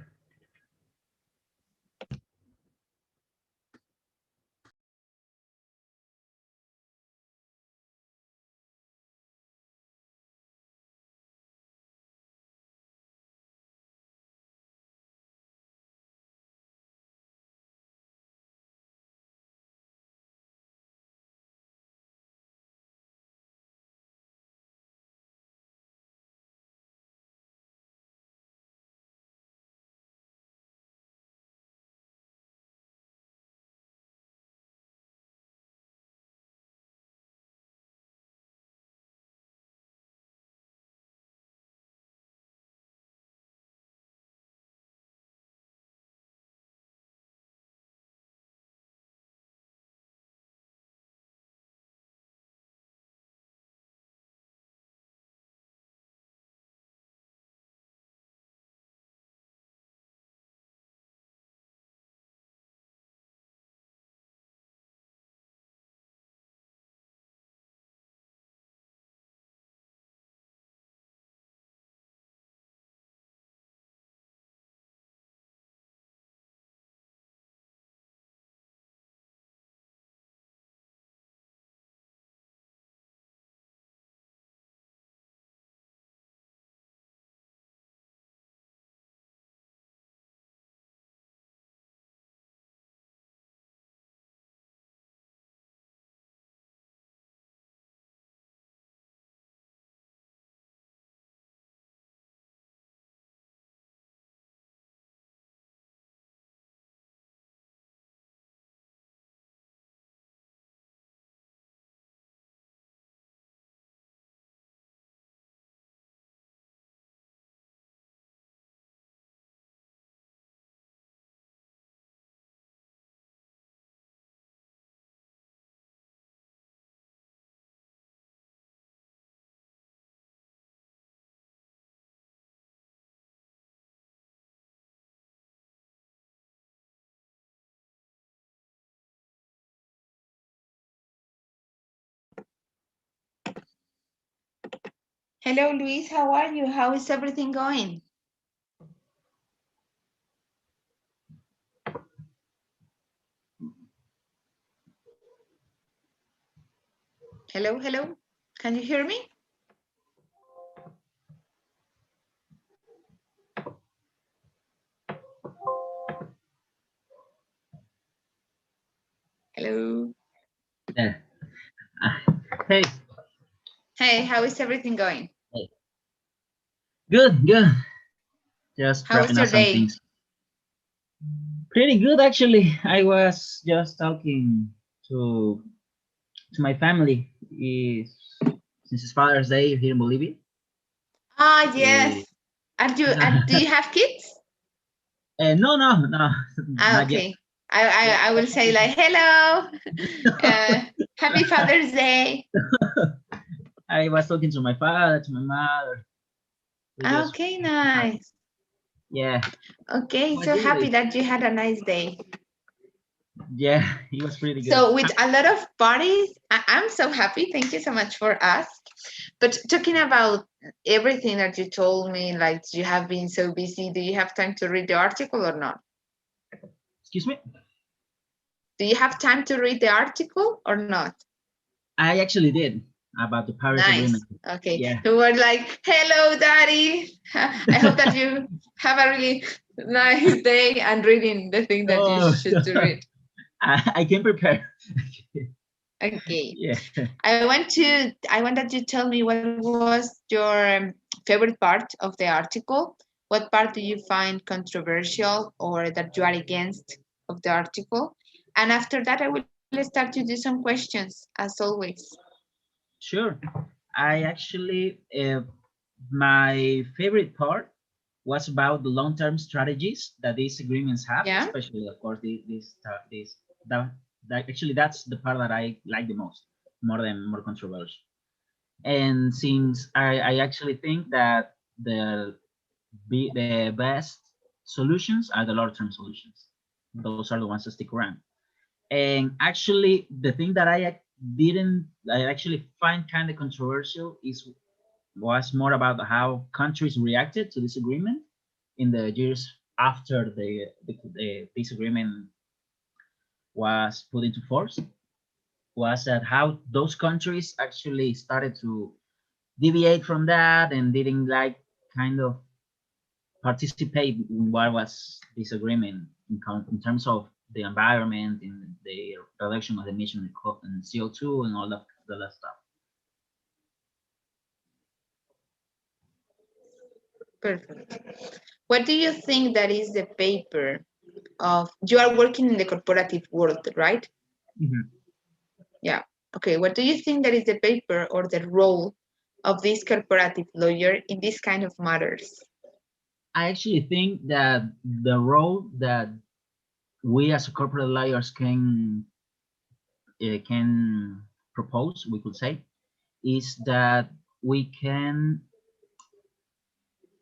Hello, Luis. How are you? How is everything going? Hello, hello. Can you hear me? Hello. Yeah. Hey. Hey, how is everything going? Hey. Good, good. Just How was wrapping up your some day? things. Pretty good, actually. I was just talking to my family. Since it's Father's Day here in Bolivia. Ah, yes. Eh, Do you have kids? no, Ah, not yet. okay. Yeah. I will say like, hello, happy Father's Day. I was talking to my father, to my mother. We just, Okay, nice. yeah. Okay, How so about you? happy that you had a nice day. Yeah, it was pretty good. So with a lot of parties, I'm so happy. Thank you so much for us. But talking about everything that you told me, like you have been so busy, do you have time to read the article or not? Excuse me? Do you have time to read the article or not? I actually did about the Paris Nice. Agreement. Okay. Yeah. You were like, hello, Daddy. I hope that you have a really nice day and reading the thing that you Oh, should to read. I can prepare. Okay. Yeah. I want that you tell me what was your favorite part of the article. What part do you find controversial or that you are against of the article? And after that, I will start to do some questions as always. Sure. I actually, my favorite part was about the long-term strategies that these agreements have, Yeah. especially, of course, that actually that's the part that I like the most, more controversial. And since I actually think that the best solutions are the long-term solutions. Those are the ones that stick around. And actually, the thing that I actually find kind of controversial was more about how countries reacted to this agreement in the years after this agreement was put into force. Was that how those countries actually started to deviate from that and didn't like kind of participate in what was this agreement in terms of the environment, in the reduction of emission and CO2 and all that stuff. Perfect. What do you think that is the paper of, you are working in the corporative world, right? Mm-hmm. Yeah. Okay. What do you think that is the paper or the role of this corporative lawyer in this kind of matters? I actually think that the role that we as corporate lawyers can propose, we could say, is that we can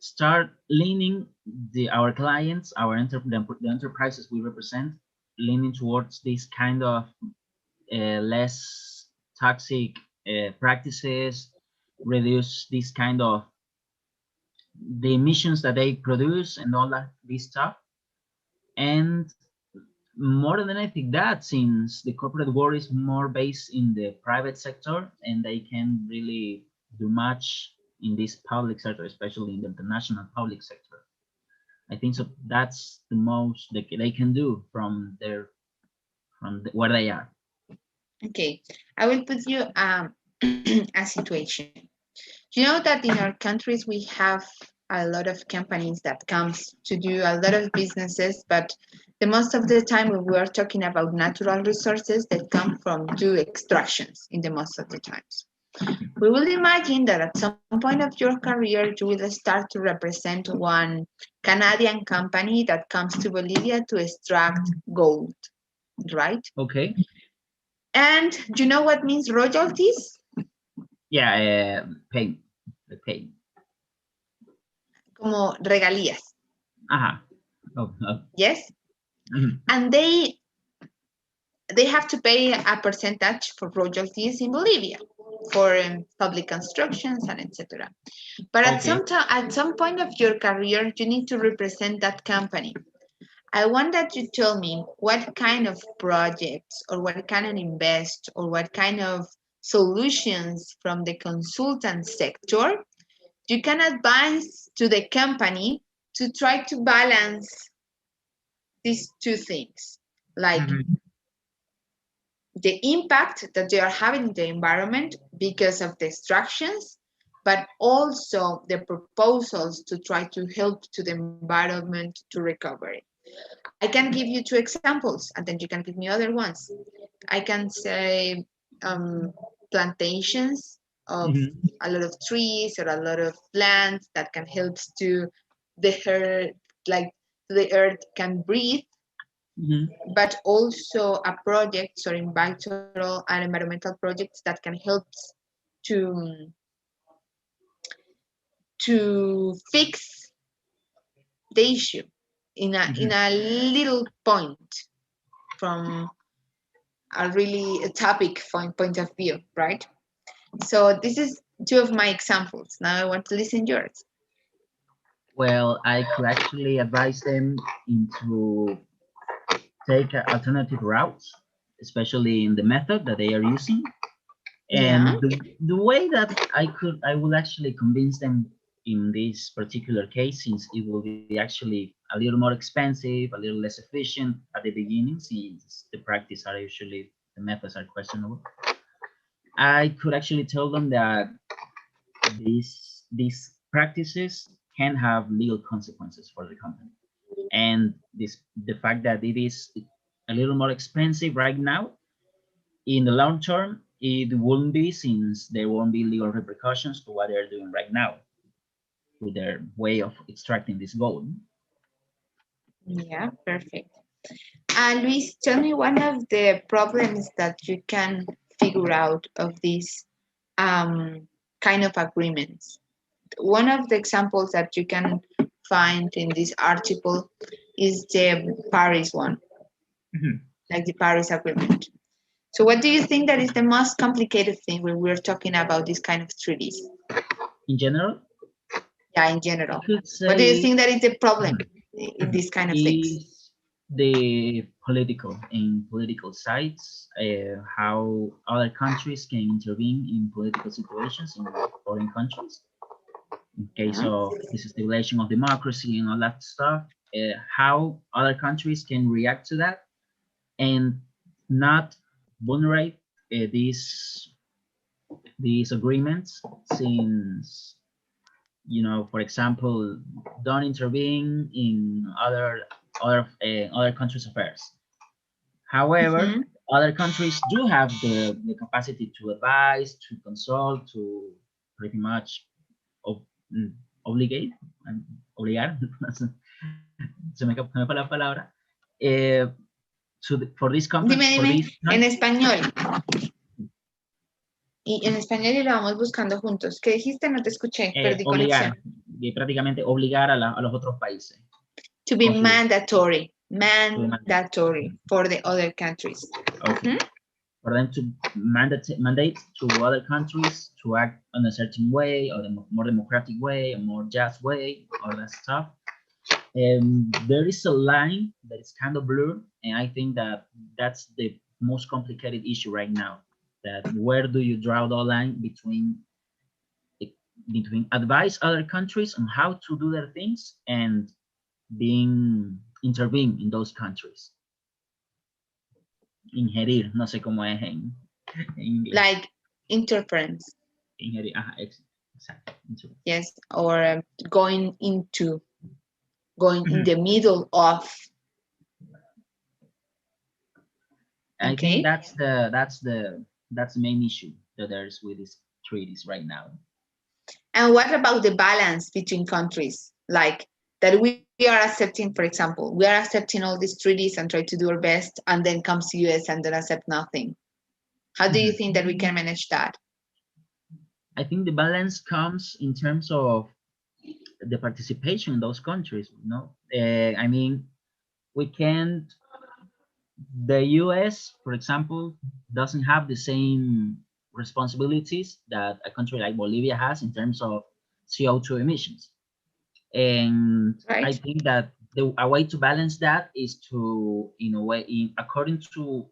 start leaning our clients, the enterprises we represent, leaning towards this kind of less toxic practices, reduce this kind of the emissions that they produce and all that this stuff. And more than anything, that since the corporate world is more based in the private sector and they can really do much in this public sector, especially in the international public sector. I think so. That's the most they can do from where they are. Okay, I will put you a situation. You know that in our countries we have a lot of companies that comes to do a lot of businesses, but the most of the time when we are talking about natural resources that come from do extractions in the most of the times. We will imagine that at some point of your career, you will start to represent one Canadian company that comes to Bolivia to extract gold, right? Okay. And you know what means royalties? Yeah. Pay. The pay. Como regalías. Aha. Oh. Yes? Mm-hmm. And they have to pay a percentage for royalties in Bolivia. for public constructions and etc. But at some point of your career, you need to represent that company. I want that you tell me what kind of projects or what kind of invest or what kind of solutions from the consultant sector you can advise to the company to try to balance these two things, like the impact that they are having in the environment because of the extractions, but also the proposals to try to help to the environment to recover it. I can give you two examples and then you can give me other ones. I can say plantations of a lot of trees or a lot of plants that can help to the earth, like the earth can breathe, but also a project or environmental projects that can help to fix the issue in a little point from a really topic point of view, right? So this is two of my examples. Now I want to listen yours. Well, I could actually advise them into take alternative routes, especially in the method that they are using. And the way that I will actually convince them in this particular case, since it will be actually a little more expensive, a little less efficient at the beginning, since the practice are usually, the methods are questionable, I could actually tell them that these practices can have legal consequences for the company. And the fact that it is a little more expensive right now, in the long term, it won't be, since there won't be legal repercussions to what they're doing right now with their way of extracting this gold. Yeah, perfect. Luis, tell me one of the problems that you can figure out of these kind of agreements. One of the examples that you can find in this article is the Paris one, like the Paris Agreement. So what do you think that is the most complicated thing when we're talking about this kind of treaties? In general? Yeah, in general. What do you think that is the problem in these kind of things? The political sides, how other countries can intervene in political situations in foreign countries, in case of disestablishing of democracy and all that stuff, how other countries can react to that and not vulnerate these agreements, since, you know, for example, don't intervene in other countries' affairs. However, other countries do have the capacity to advise, to consult, to pretty much obligar, se me fue la palabra, for this company. Dime, en español. Y en español y lo vamos buscando juntos. ¿Qué dijiste? No te escuché, perdí obligar, conexión. prácticamente obligar a los otros países. To be mandatory for the other countries. Okay. For them to mandate to other countries to act in a certain way, or a more democratic way, a more just way, all that stuff. There is a line that is kind of blurred, and I think that that's the most complicated issue right now. That where do you draw the line between advise other countries on how to do their things and intervene in those countries? Ingerir, no sé cómo es en inglés. Like interference. Ingerir, exactly. Yes, or going in the middle of. I think that's the main issue that there's with these treaties right now. And what about the balance between countries? Like that we are accepting, for example, we are accepting all these treaties and try to do our best, and then comes US and then accept nothing. How do you think that we can manage that? I think the balance comes in terms of the participation in those countries. You know, I mean, we can't. The US, for example, doesn't have the same responsibilities that a country like Bolivia has in terms of CO2 emissions. And I think that a way to balance that is to, in a way, according to,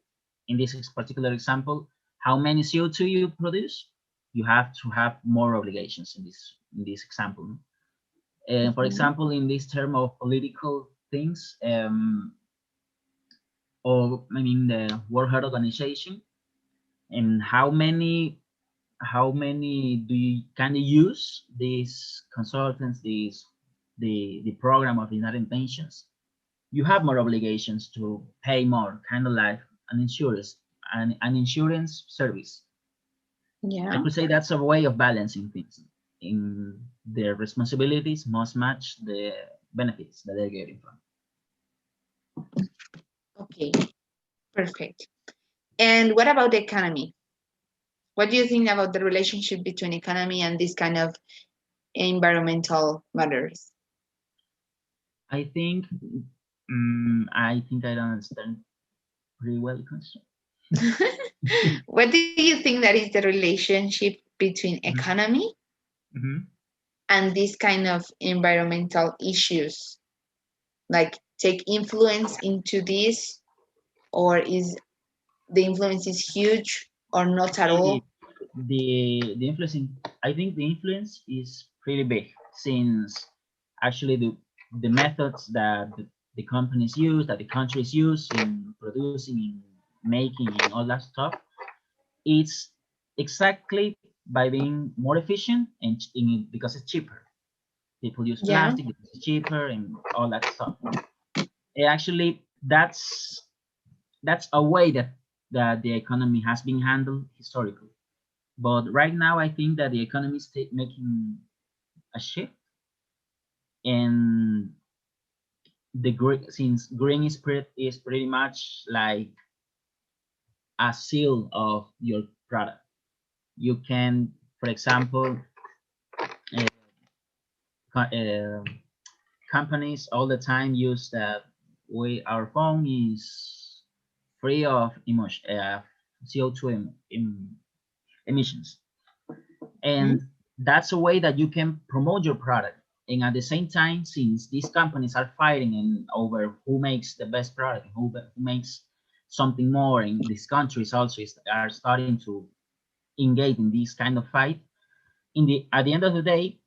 in this particular example, how many CO2 you produce, you have to have more obligations in this example. And for example, in this term of political things, or I mean the World Health Organization, and how many do you can you use these consultants, the program of the United Nations? You have more obligations to pay more, kind of like an insurance service. Yeah. I could say that's a way of balancing things. In their responsibilities must match the benefits that they're getting from. Okay, perfect. And what about the economy? What do you think about the relationship between economy and this kind of environmental matters? I think I don't understand pretty well the question. What do you think that is the relationship between economy and this kind of environmental issues? Like take influence into this, or is the influence is huge or not at all? The influence I think the influence is pretty big, since actually the methods that the companies use, that the countries use in producing, in making, and all that stuff, it's exactly by being more efficient and because it's cheaper. People use plastic because it's cheaper and all that stuff. Actually, that's a way that the economy has been handled historically. But right now, I think that the economy is making a shift, and since green is pretty much like a seal of your product. You can, for example, companies all the time use that our phone is free of CO2 emissions, and that's a way that you can promote your product. And at the same time, since these companies are fighting and over who makes the best product, who makes something more, and these countries also are starting to engage in this kind of fight, at the end of the day,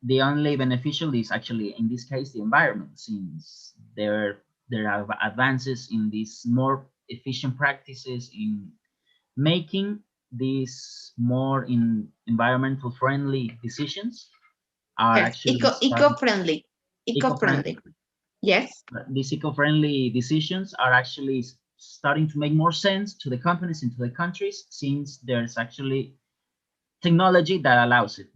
the only beneficial is actually, in this case, the environment, since there are advances in these more efficient practices in making these more environmental friendly decisions are actually eco-friendly. Yes. These eco-friendly decisions are actually starting to make more sense to the companies and to the countries, since there's actually technology that allows it.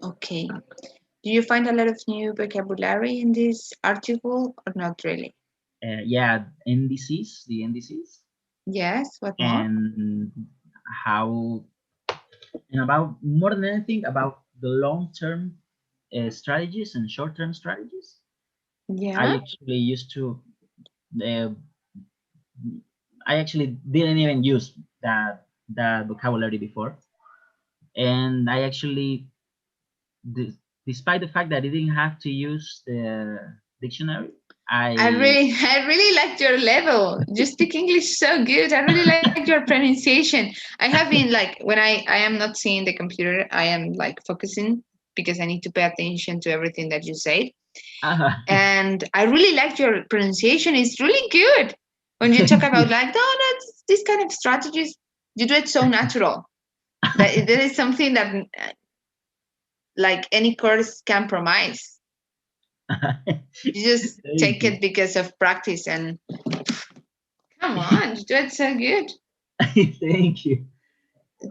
Okay. Do you find a lot of new vocabulary in this article or not really? Yeah, NDCs, the NDCs. Yes, what more? And about more than anything about the long-term strategies and short-term strategies. Yeah. I actually used to. I actually didn't even use that vocabulary before, and I actually, despite the fact that I didn't have to use the dictionary, I really like your level. You speak English so good. I really like your pronunciation. I have been like, when I am not seeing the computer, I am like focusing because I need to pay attention to everything that you say. And I really like your pronunciation. It's really good. When you talk about like, no, that's this kind of strategies, you do it so natural. that is something that like any course can promise. You just take it because of practice, and come on, you do it so good. Thank you.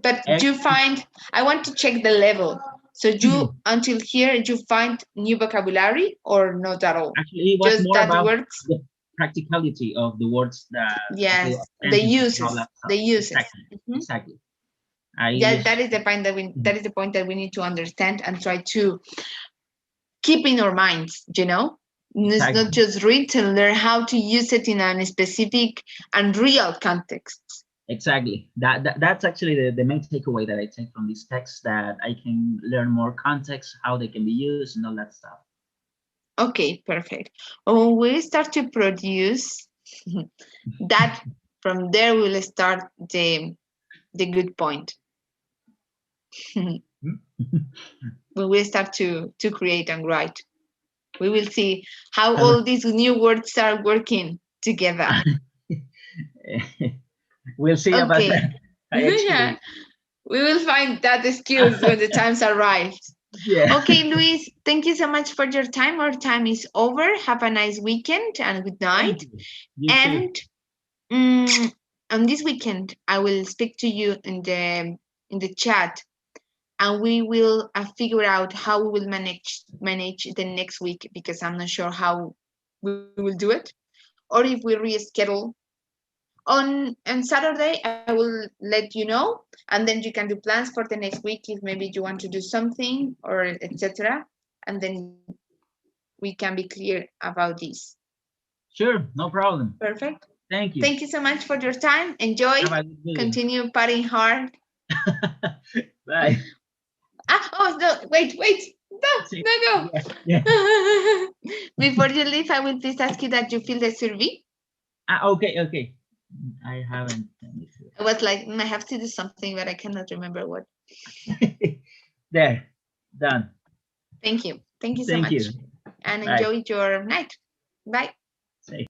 But do you find, I want to check the level. So you, until here, you find new vocabulary or not at all? Actually, it was just more that about words? The practicality of the words that. Yes, the uses. Exactly. That is the point that is the point that we need to understand and try to keep in our minds, you know? It's Exactly. not just read and learn how to use it in a specific and real context. Exactly. That's actually the main takeaway that I take from these texts, that I can learn more context, how they can be used, and all that stuff. Okay, perfect. When we start to produce that, from there we'll start the good point. When we start to create and write, we will see how all these new words are working together. We'll see about Okay. that. Yeah, we will find that excuse when the times arrives. Yeah. Okay, Luis, thank you so much for your time. Our time is over. Have a nice weekend and good night. You And too. on this weekend, I will speak to you in the chat, and we will figure out how we will manage the next week, because I'm not sure how we will do it, or if we reschedule. On Saturday, I will let you know, and then you can do plans for the next week if maybe you want to do something or etc. And then we can be clear about this. Sure, no problem. Perfect. Thank you. Thank you so much for your time. Enjoy. Have a good day. Continue partying hard. Bye. Oh no! Wait! No! Yeah. Before you leave, I will please ask you that you fill the survey. Okay. I haven't. I was like, I have to do something, but I cannot remember what. There, done. Thank you. Thank you so Thank much. you. And Bye. enjoy your night. Bye. Say.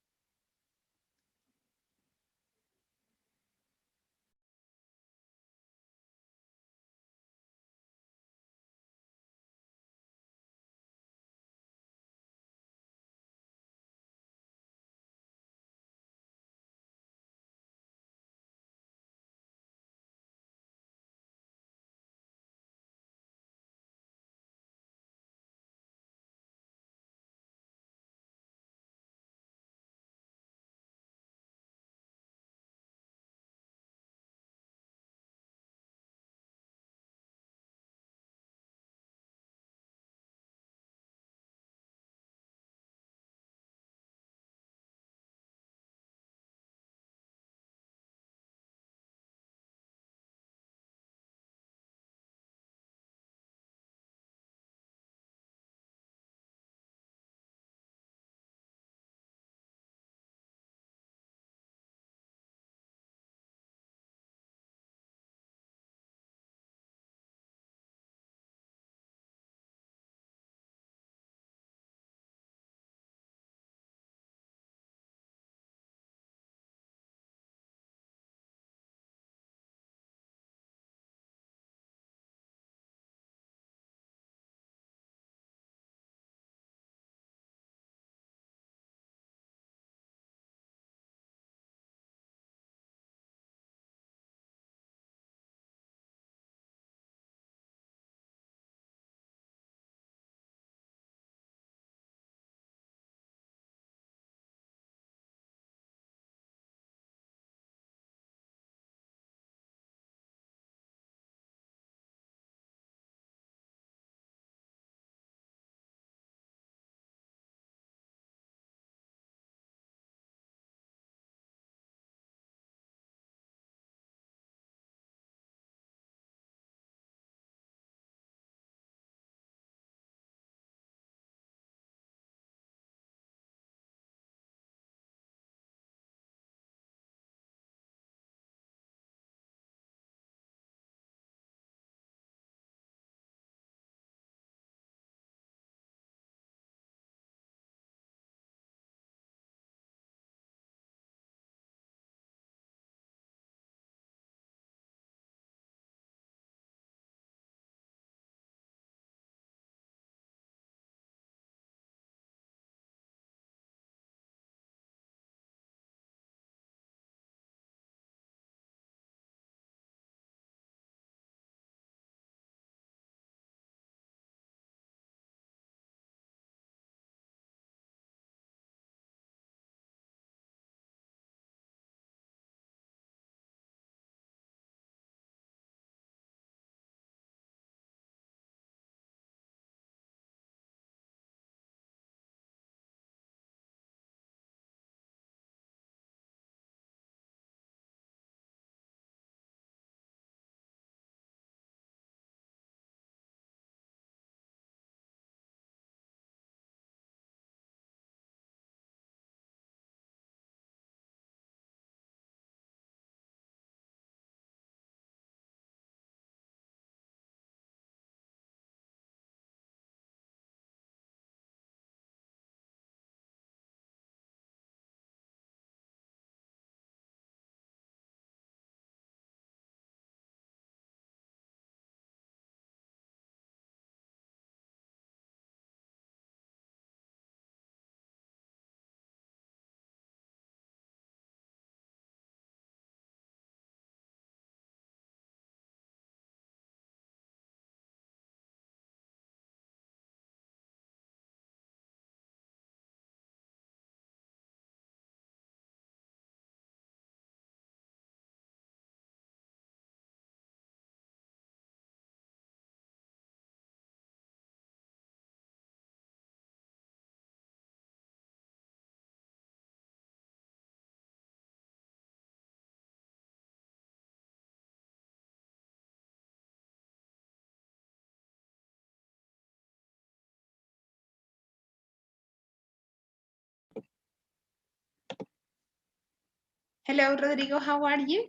Hello, Rodrigo, how are you?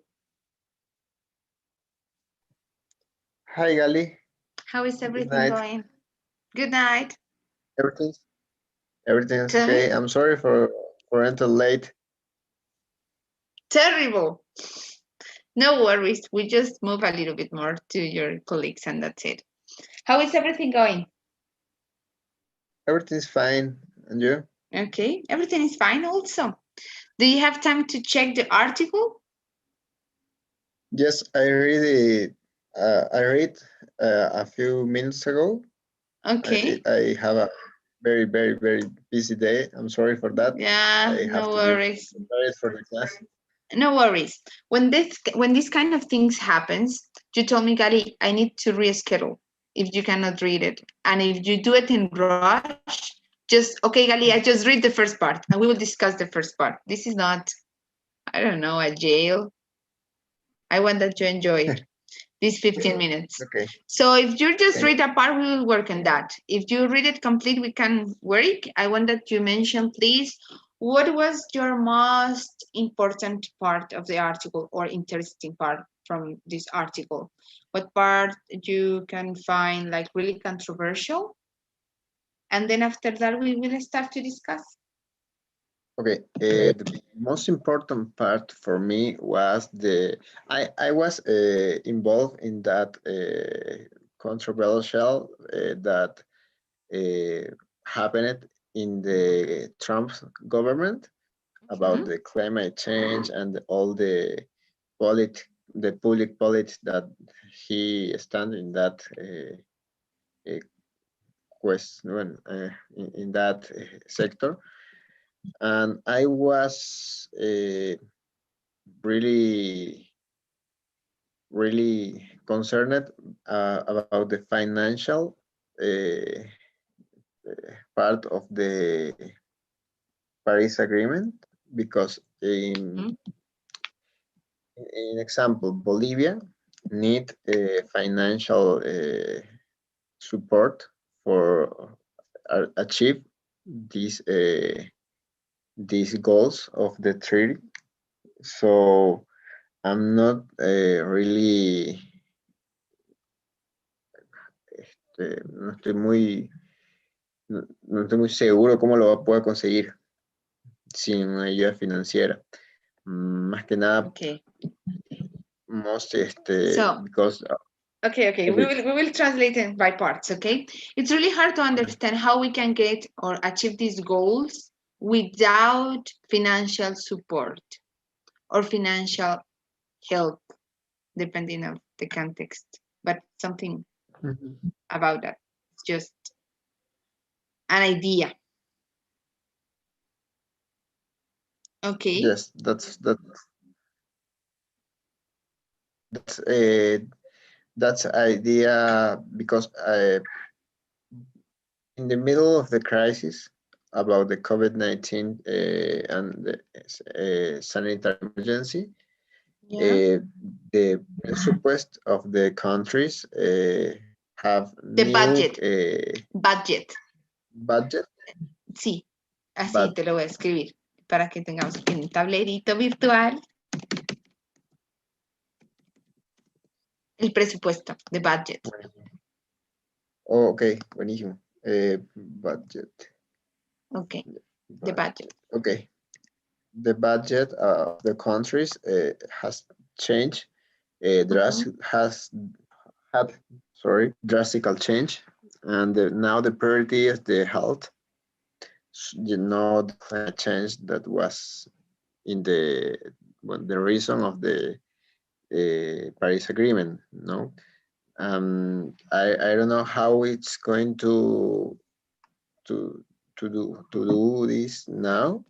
Hi, Gali. How is Good everything night. going? Good night. Everything's Tell okay. me. I'm sorry for until late. Terrible. No worries. We just move a little bit more to your colleagues and that's it. How is everything going? Everything's fine. And you? Okay, everything is fine also. Do you have time to check the article? Yes, I read a few minutes ago. Okay. I have a very busy day. I'm sorry for that. Yeah, I have no to be worries. prepared for the class. No worries. When this kind of things happens, you told me, Gary, I need to reschedule if you cannot read it. And if you do it in rush, just okay, Gali, I just read the first part and we will discuss the first part. This is not, I don't know, a jail. I want that you enjoy it. These 15 minutes. Okay. So if you just Okay. read a part, we will work on that. If you read it complete, we can work. I want that you mention, please, what was your most important part of the article or interesting part from this article? What part you can find like really controversial? And then after that, we will start to discuss. Okay, the most important part for me was I was involved in that controversial that happened in the Trump government about the climate change and all the public policy that he stand in that question in that sector. And I was really concerned about the financial part of the Paris Agreement because in example, Bolivia need financial support for achieve these goals of the treaty. So I'm not really, no estoy no estoy muy seguro cómo lo va a poder conseguir sin una ayuda financiera. Más que nada, Okay. most So, because okay. We will translate it by parts, okay? It's really hard to understand how we can get or achieve these goals without financial support or financial help, depending on the context. But something about that. It's just an idea. Okay. Yes, that's idea because in the middle of the crisis about the COVID-19 and the sanitary emergency, the presupuest of the countries have The new budget. budget. Sí, así te lo voy a escribir para que tengamos aquí un tablerito virtual. El presupuesto, the budget. Oh, ok, buenísimo. Budget. Okay, the budget. Okay. The budget of the countries has changed. Has had drastical change, and now the priority is the health. You know, the climate change that was in the reason of the Paris Agreement. No, I don't know how it's going to do this now.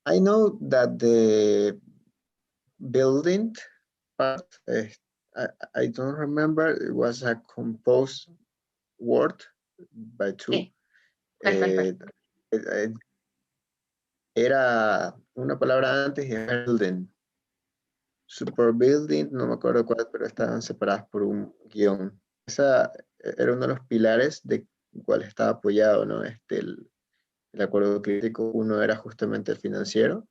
I know that the building part, I don't remember, it was a composed word by two. Era una palabra antes y era building. Super building, no me acuerdo cuál, pero estaban separadas por un guión. Esa era uno de los pilares de cuál estaba apoyado, ¿no? el acuerdo climático, uno era justamente el financiero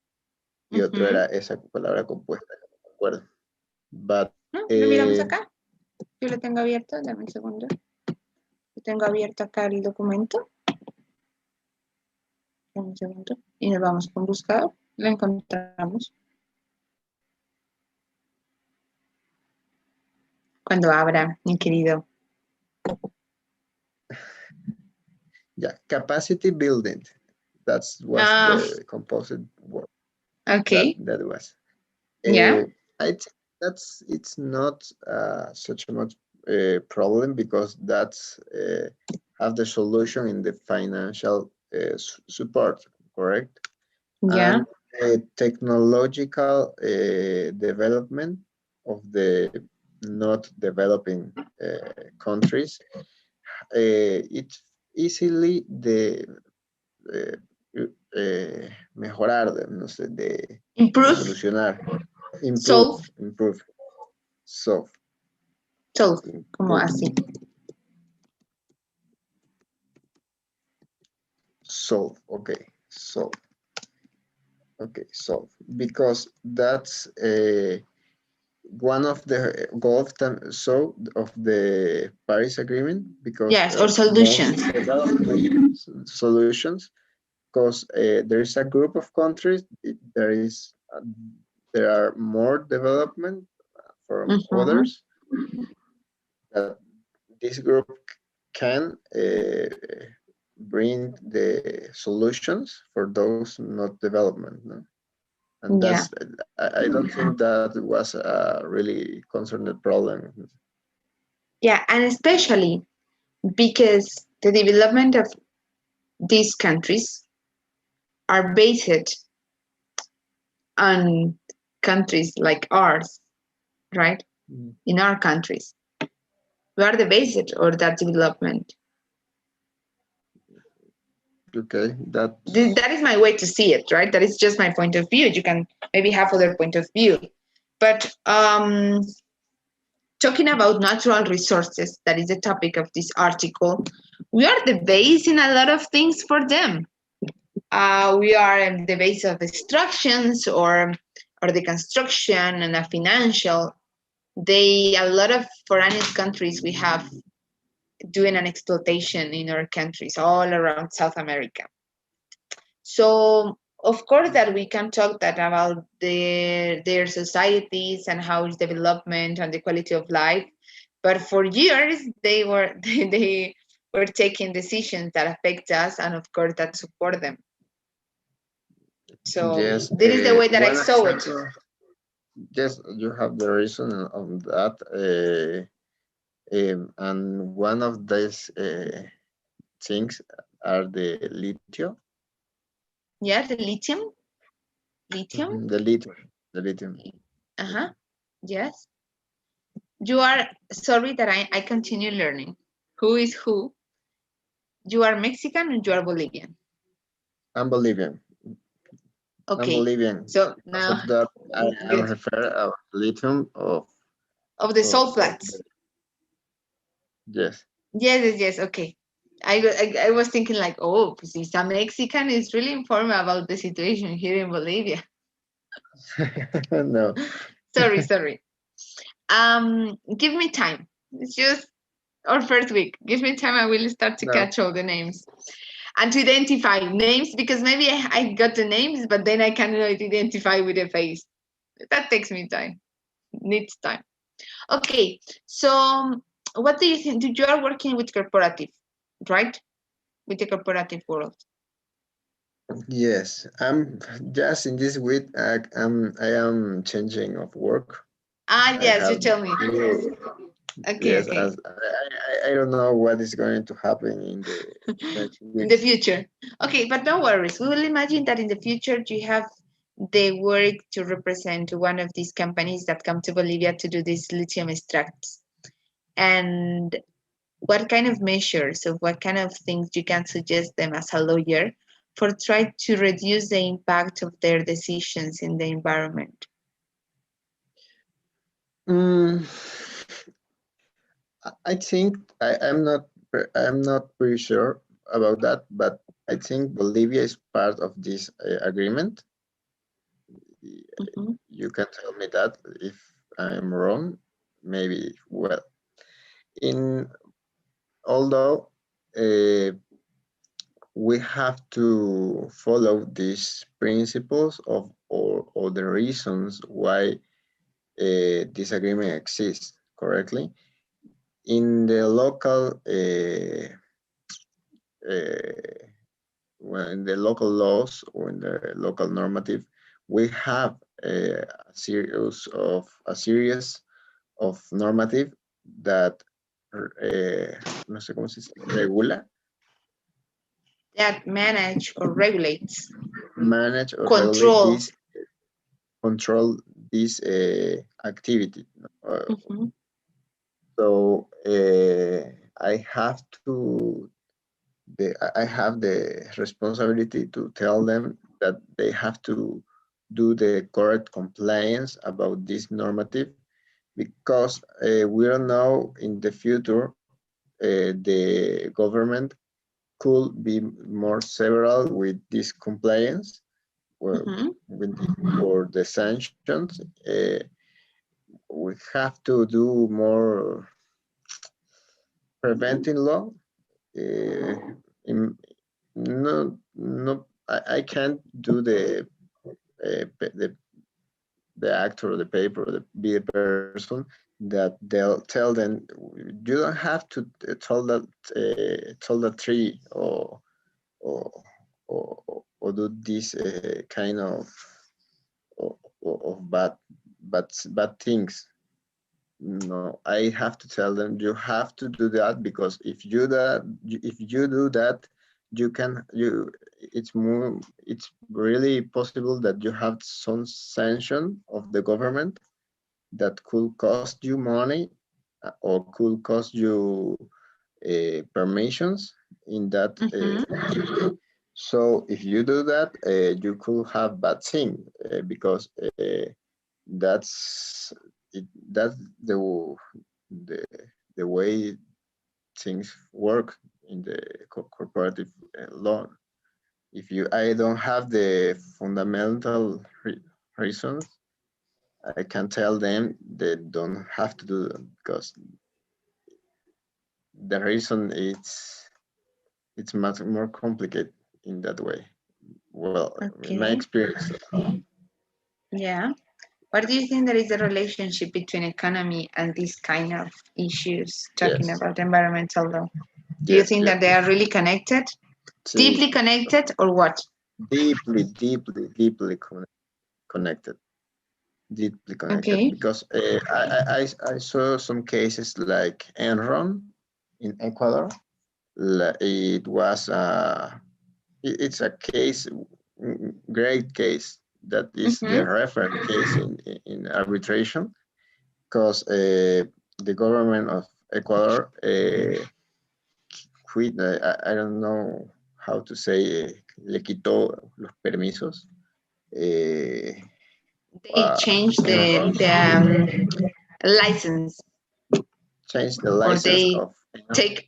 y otro era esa palabra compuesta en el acuerdo. But, ¿Lo miramos acá? Yo lo tengo abierto, dame un segundo. Yo tengo abierto acá el documento. Dame un segundo. Y nos vamos con buscador. Lo encontramos. Cuando abra, mi querido. Yeah, capacity building. That was the composite word. Okay. That was. Yeah. I think it's not such a much problem because that's have the solution in the financial support, correct? Yeah. And technological development of the not developing countries, it's easily the mejorar, no sé, de Improve. solucionar. Solve. Improve. Solve. Solve. Como así. Solve. Okay. Solve. Okay. Solve. Because that's one of the goals of the Paris Agreement. Because yes, or solutions. Solutions. Because there is a group of countries. There are more development from others. That this group can bring the solutions for those not development. No? And that's, I don't think that was a really concerned problem. Yeah, and especially because the development of these countries are based on countries like ours, right? In our countries. We are the basis of that development. Okay, that is my way to see it, right? That is just my point of view. You can maybe have other point of view. But talking about natural resources, that is the topic of this article, we are the base in a lot of things for them. We are the base of extractions or the construction and the financial. A lot of foreign countries we have doing an exploitation in our countries all around South America. So of course that we can talk that about their societies and how is development and the quality of life. But for years they were taking decisions that affect us and of course that support them. So yes, this is the way that I saw it. Yes, you have the reason on that. And one of these things are the lithium. Yeah, the lithium. Lithium? The lithium. The lithium. Uh-huh. Yes. You are sorry that I continue learning. Who is who? You are Mexican or you are Bolivian? I'm Bolivian. Okay. I'm Bolivian. So now that I refer to lithium of the salt flats. Yes. Yes. Okay. I was thinking like, oh, he's a Mexican is really informed about the situation here in Bolivia. No. Sorry. Give me time. It's just our first week. Give me time. I will start to catch all the names and to identify names because maybe I got the names, but then I cannot identify with the face. That takes me time. Needs time. Okay. So what do you think? You are working with corporative, right? With the corporative world. Yes, I'm just in this week. I am changing of work. Yes, you tell me. Okay, yes, okay. I don't know what is going to happen in the next week. In the future. Okay, but no worries. We will imagine that in the future you have the work to represent one of these companies that come to Bolivia to do these lithium extracts. And what kind of measures or what kind of things you can suggest them as a lawyer for try to reduce the impact of their decisions in the environment? I think I'm not pretty sure, about that, but I think Bolivia is part of this agreement. You can tell me that if I'm wrong. Maybe, well, in although we have to follow these principles of or the reasons why this agreement exists correctly in the local well, in the local laws or in the local normative, we have a series of normative that no sé cómo se dice, regula, that manage or regulates, manage or regulate control. this, control this activity. So I have I have the responsibility to tell them that they have to do the correct compliance about this normative, because we don't know in the future the government could be more several with this compliance, well, with or the sanctions. We have to do more preventing law. In, no, no, I can't do the act or the paper or be a person that they'll tell them you don't have to tell the tree or or do this kind of bad things. No, I have to tell them you have to do that, because if you do that, it's really possible that you have some sanction of the government that could cost you money or could cost you permissions in that activity. So if you do that, you could have bad thing, because that's that's the the way things work in the corporative law. If I don't have the fundamental reasons, I can tell them they don't have to do them, because the reason it's much more complicated in that way. Well, in my experience. Yeah. What do you think that is the relationship between economy and these kind of issues, talking about environmental law? Do you think that they are really connected? Deeply connected, or what? Deeply connected. Deeply connected. Okay. Because I saw some cases like Enron in Ecuador. It was it's a case, great case, that is the reference case in arbitration, because the government of Ecuador quit, I don't know how to say, le quitó los permisos. They changed the license. Change the license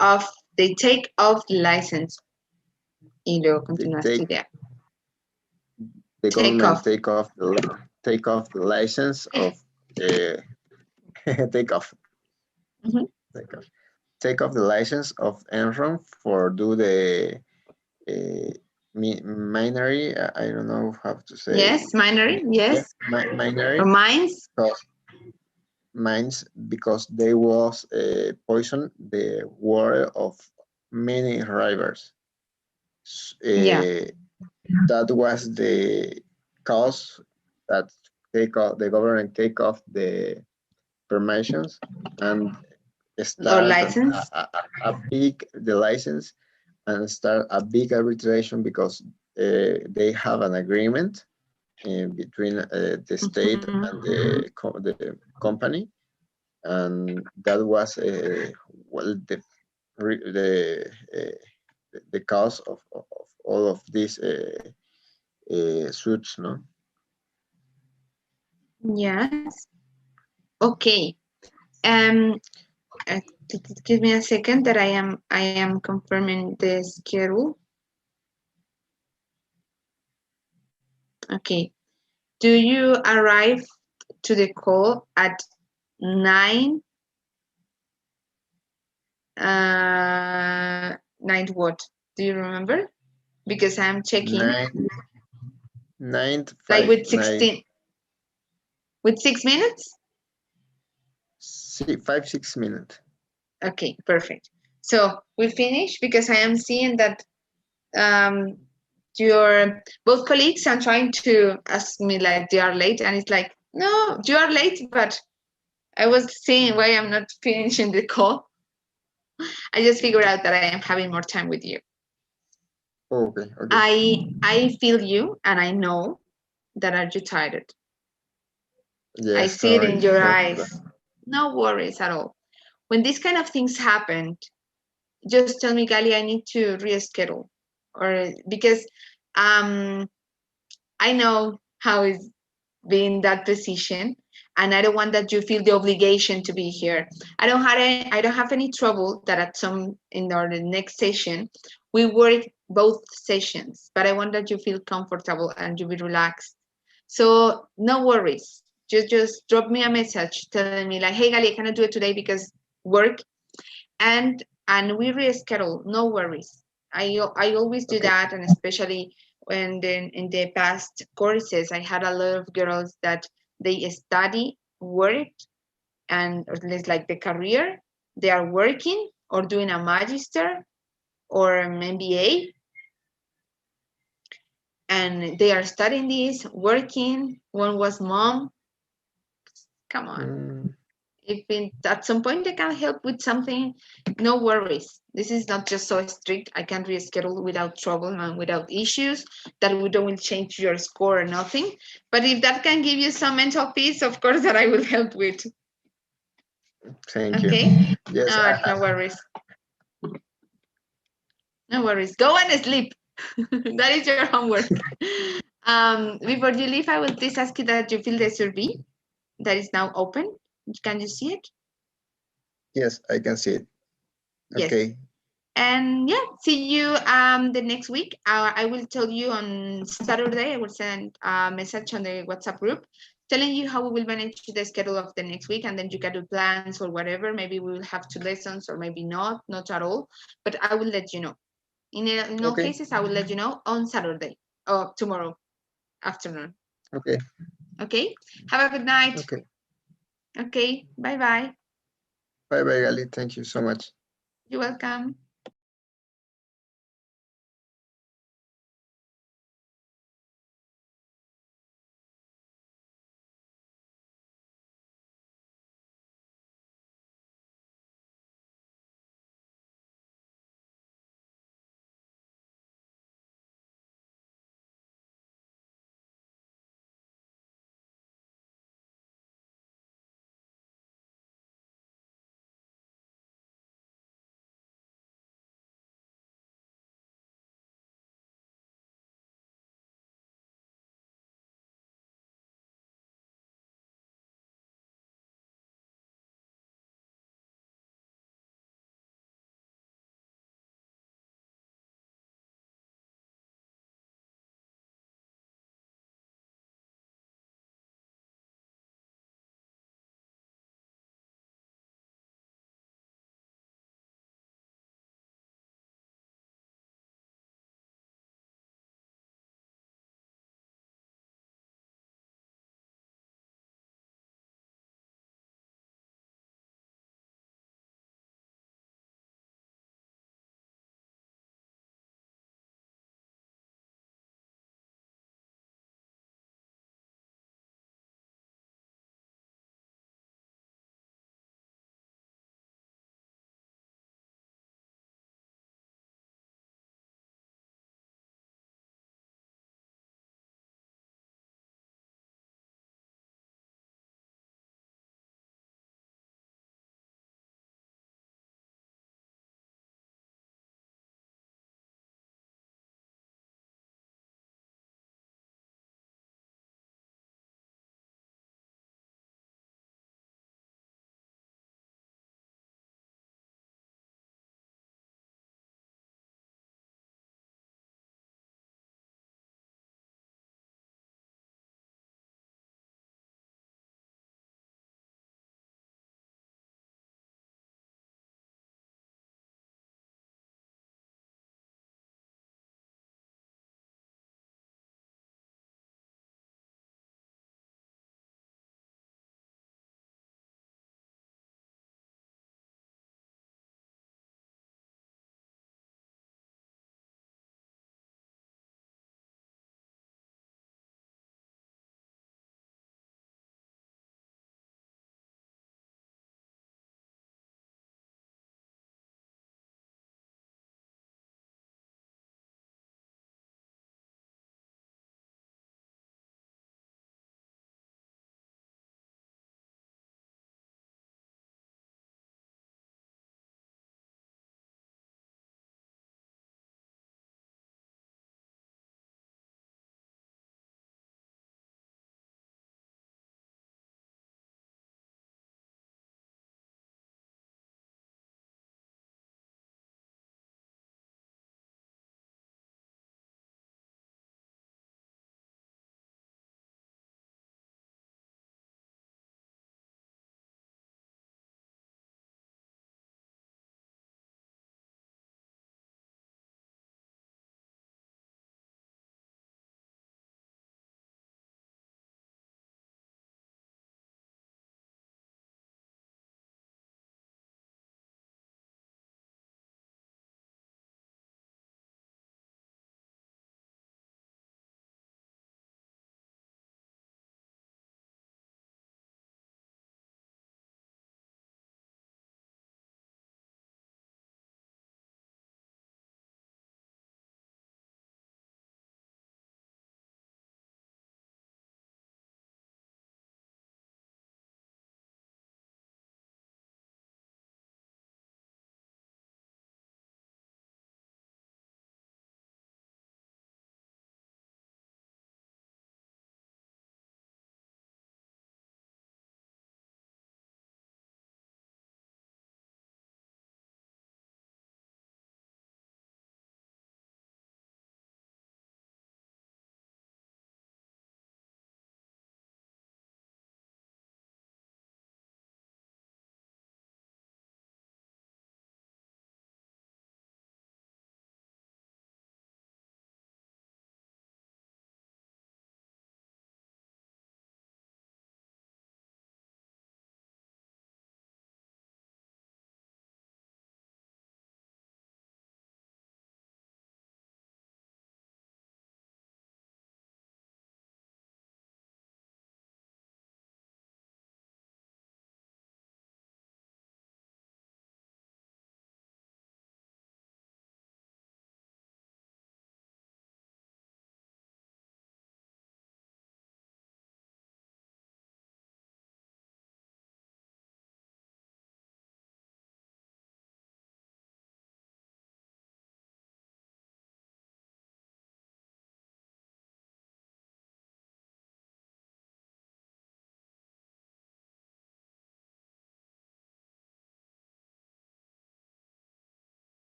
of. They take off the license. Y luego continuaste idea. The government take off the license of take off the license of Enron for do the minery. I don't know how to say. Yes, minery. Yes. Minery. Or mines. Mines, because they was poison the water of many rivers. That was the cause that the government take off the permissions and start a big the license and start a big arbitration, because they have an agreement between the state and the company, and that was well the cause of all of these suits, no? Yes. Okay. Give me a second that I am confirming the schedule. Okay. Do you arrive to the call at 9? 9 what? Do you remember? Because I'm checking. 9, like 5, with 16. With 6 minutes? 5, 6 minutes. Okay, perfect. So we finish because I am seeing that your both colleagues are trying to ask me like they are late, and it's like, no, you are late, but I was seeing why I'm not finishing the call. I just figured out that I am having more time with you. Okay. I feel you, and I know that are you tired. Yes, I see it in your sorry. eyes. No worries at all. When these kind of things happen, just tell me, Gali, I need to reschedule, or because I know how it's being that position, and I don't want that you feel the obligation to be here. I don't have any trouble that at some in our next session we work both sessions, but I want that you feel comfortable and you be relaxed. So no worries. Just drop me a message telling me like, hey, Gali, I cannot do it today because work, and we reschedule. No worries. I always do that, and especially when in the past courses I had a lot of girls that they study, work, and at least like the career, they are working or doing a magister or an MBA, and they are studying this, working. One was mom. Come on. If at some point they can help with something, no worries. This is not just so strict. I can reschedule without trouble and without issues that we don't will change your score or nothing. But if that can give you some mental peace, of course that I will help with. Thank you. Okay? Yes. No worries. No worries. Go and sleep. That is your homework. Before you leave, I will please ask you that you fill the survey that is now open. Can you see it? Yes, I can see it. Yes. Okay. And yeah, see you the next week. I will tell you on Saturday. I will send a message on the WhatsApp group telling you how we will manage the schedule of the next week, and then you can do plans or whatever. Maybe we will have 2 lessons or maybe not at all. But I will let you know. In all cases, I will let you know on Saturday or tomorrow afternoon. Okay. Okay. Have a good night. Okay. Okay. Bye bye. Bye bye, Gali. Thank you so much. You're welcome.